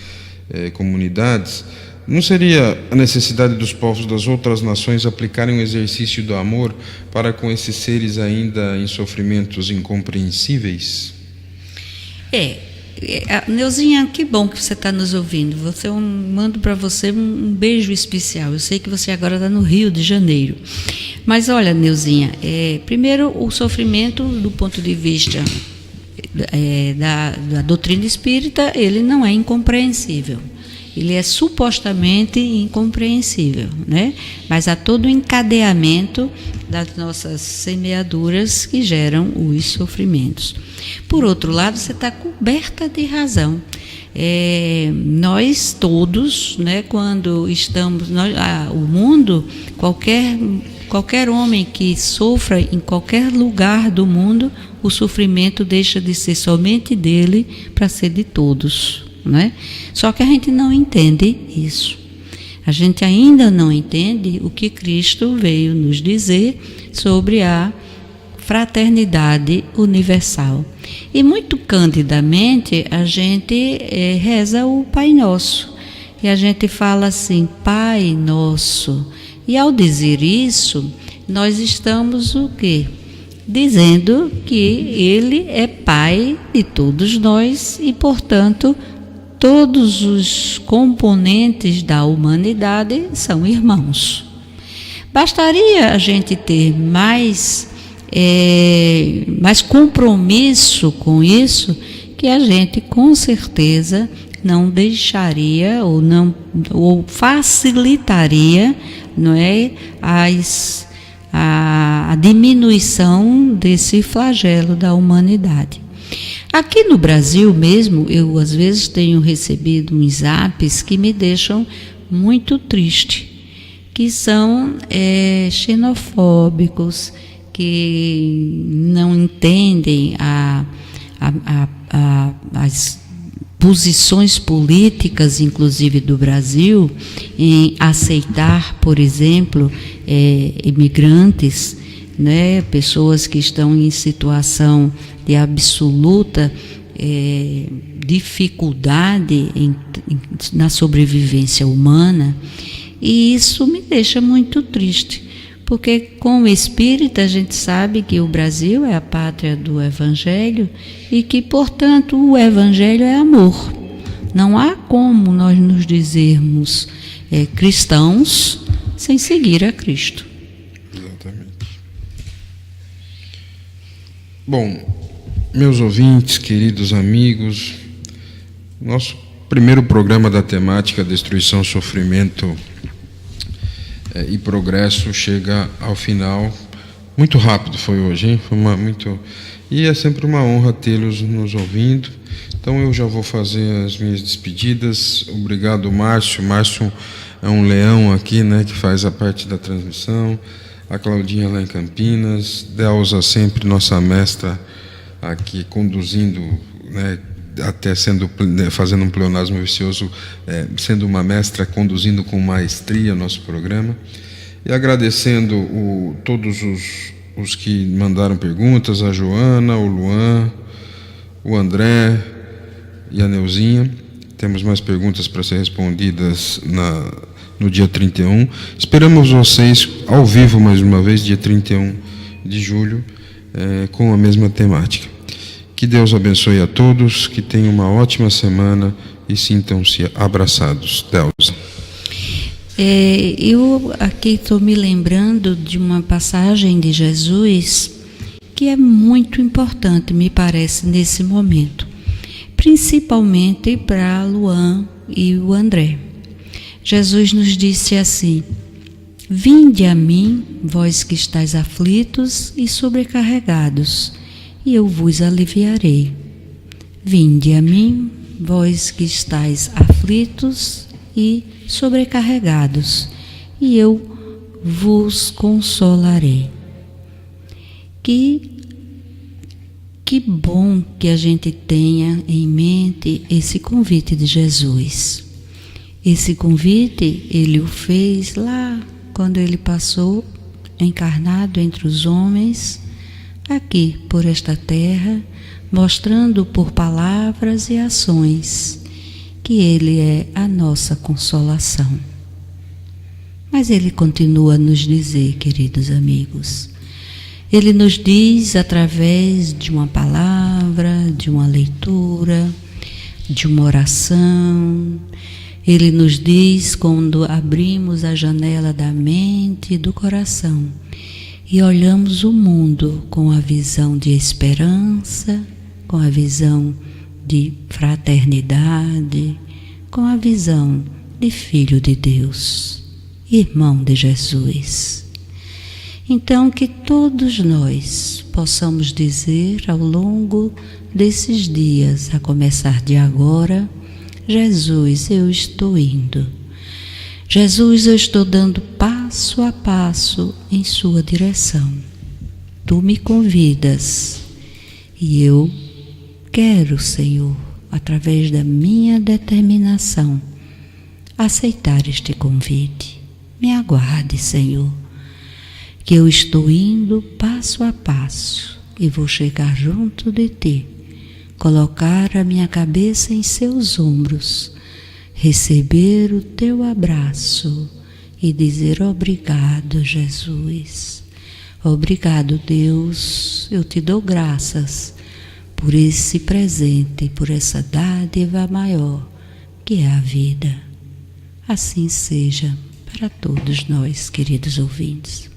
comunidades, não seria a necessidade dos povos das outras nações aplicarem um exercício do amor para com esses seres ainda em sofrimentos incompreensíveis? Neuzinha, que bom que você está nos ouvindo. Mando para você um beijo especial. Eu sei que você agora está no Rio de Janeiro. Mas olha, Neuzinha, primeiro o sofrimento do ponto de vista da doutrina espírita, ele não é incompreensível. ele é supostamente incompreensível, né? Mas há todo um encadeamento das nossas semeaduras que geram os sofrimentos. Por outro lado, você está coberta de razão. Nós todos, né, quando estamos, o mundo, qualquer homem que sofra em qualquer lugar do mundo, o sofrimento deixa de ser somente dele para ser de todos, né? Só que a gente não entende isso. A gente ainda não entende o que Cristo veio nos dizer sobre a fraternidade universal. E muito candidamente a gente reza o Pai Nosso. E a gente fala assim, Pai Nosso. E ao dizer isso, nós estamos o quê? Dizendo que Ele é Pai de todos nós e, portanto, todos os componentes da humanidade são irmãos. Bastaria a gente ter mais compromisso com isso, que a gente com certeza não deixaria ou facilitaria, não é, a diminuição desse flagelo da humanidade. Aqui no Brasil mesmo, eu às vezes tenho recebido uns zaps que me deixam muito triste, que são xenofóbicos, que não entendem as posições políticas, inclusive do Brasil, em aceitar, por exemplo, imigrantes, né, pessoas que estão em situação de absoluta dificuldade na sobrevivência humana, e isso me deixa muito triste. Porque com o espírita a gente sabe que o Brasil é a pátria do Evangelho e que, portanto, o Evangelho é amor. Não há como nós nos dizermos cristãos sem seguir a Cristo. Exatamente. Bom, meus ouvintes, queridos amigos, nosso primeiro programa da temática Destruição, Sofrimento e Progresso chega ao final. Muito rápido foi hoje, hein? E é sempre uma honra tê-los nos ouvindo. Então eu já vou fazer as minhas despedidas. Obrigado, Márcio. Márcio é um leão aqui, né, que faz a parte da transmissão. A Claudinha lá em Campinas. Delza, sempre nossa mestra aqui conduzindo, né, até fazendo um pleonasmo vicioso, sendo uma mestra, conduzindo com maestria o nosso programa, e agradecendo todos os que mandaram perguntas, a Joana, o Luan, o André e a Neuzinha. Temos mais perguntas para ser respondidas no dia 31. Esperamos vocês ao vivo mais uma vez, dia 31 de julho, com a mesma temática. Que Deus abençoe a todos, que tenham uma ótima semana e sintam-se abraçados. Delza. Eu aqui estou me lembrando de uma passagem de Jesus que é muito importante, me parece, nesse momento, principalmente para Luan e o André. Jesus nos disse assim: Vinde a mim, vós que estáis aflitos e sobrecarregados, e eu vos aliviarei. Vinde a mim, vós que estáis aflitos e sobrecarregados, e eu vos consolarei. Que bom que a gente tenha em mente esse convite de Jesus. Esse convite ele o fez lá quando ele passou encarnado entre os homens, aqui por esta terra, mostrando por palavras e ações que Ele é a nossa consolação. Mas Ele continua a nos dizer, queridos amigos, Ele nos diz através de uma palavra, de uma leitura, de uma oração. Ele nos diz quando abrimos a janela da mente e do coração e olhamos o mundo com a visão de esperança, com a visão de fraternidade, com a visão de filho de Deus, irmão de Jesus. Então, que todos nós possamos dizer ao longo desses dias, a começar de agora: Jesus, eu estou indo. Jesus, eu estou dando passo a passo em sua direção. Tu me convidas e eu quero, Senhor, através da minha determinação, aceitar este convite. Me aguarde, Senhor, que eu estou indo passo a passo e vou chegar junto de Ti, colocar a minha cabeça em seus ombros, receber o Teu abraço e dizer: obrigado, Jesus. Obrigado, Deus. Eu Te dou graças por esse presente, por essa dádiva maior que é a vida. Assim seja para todos nós, queridos ouvintes.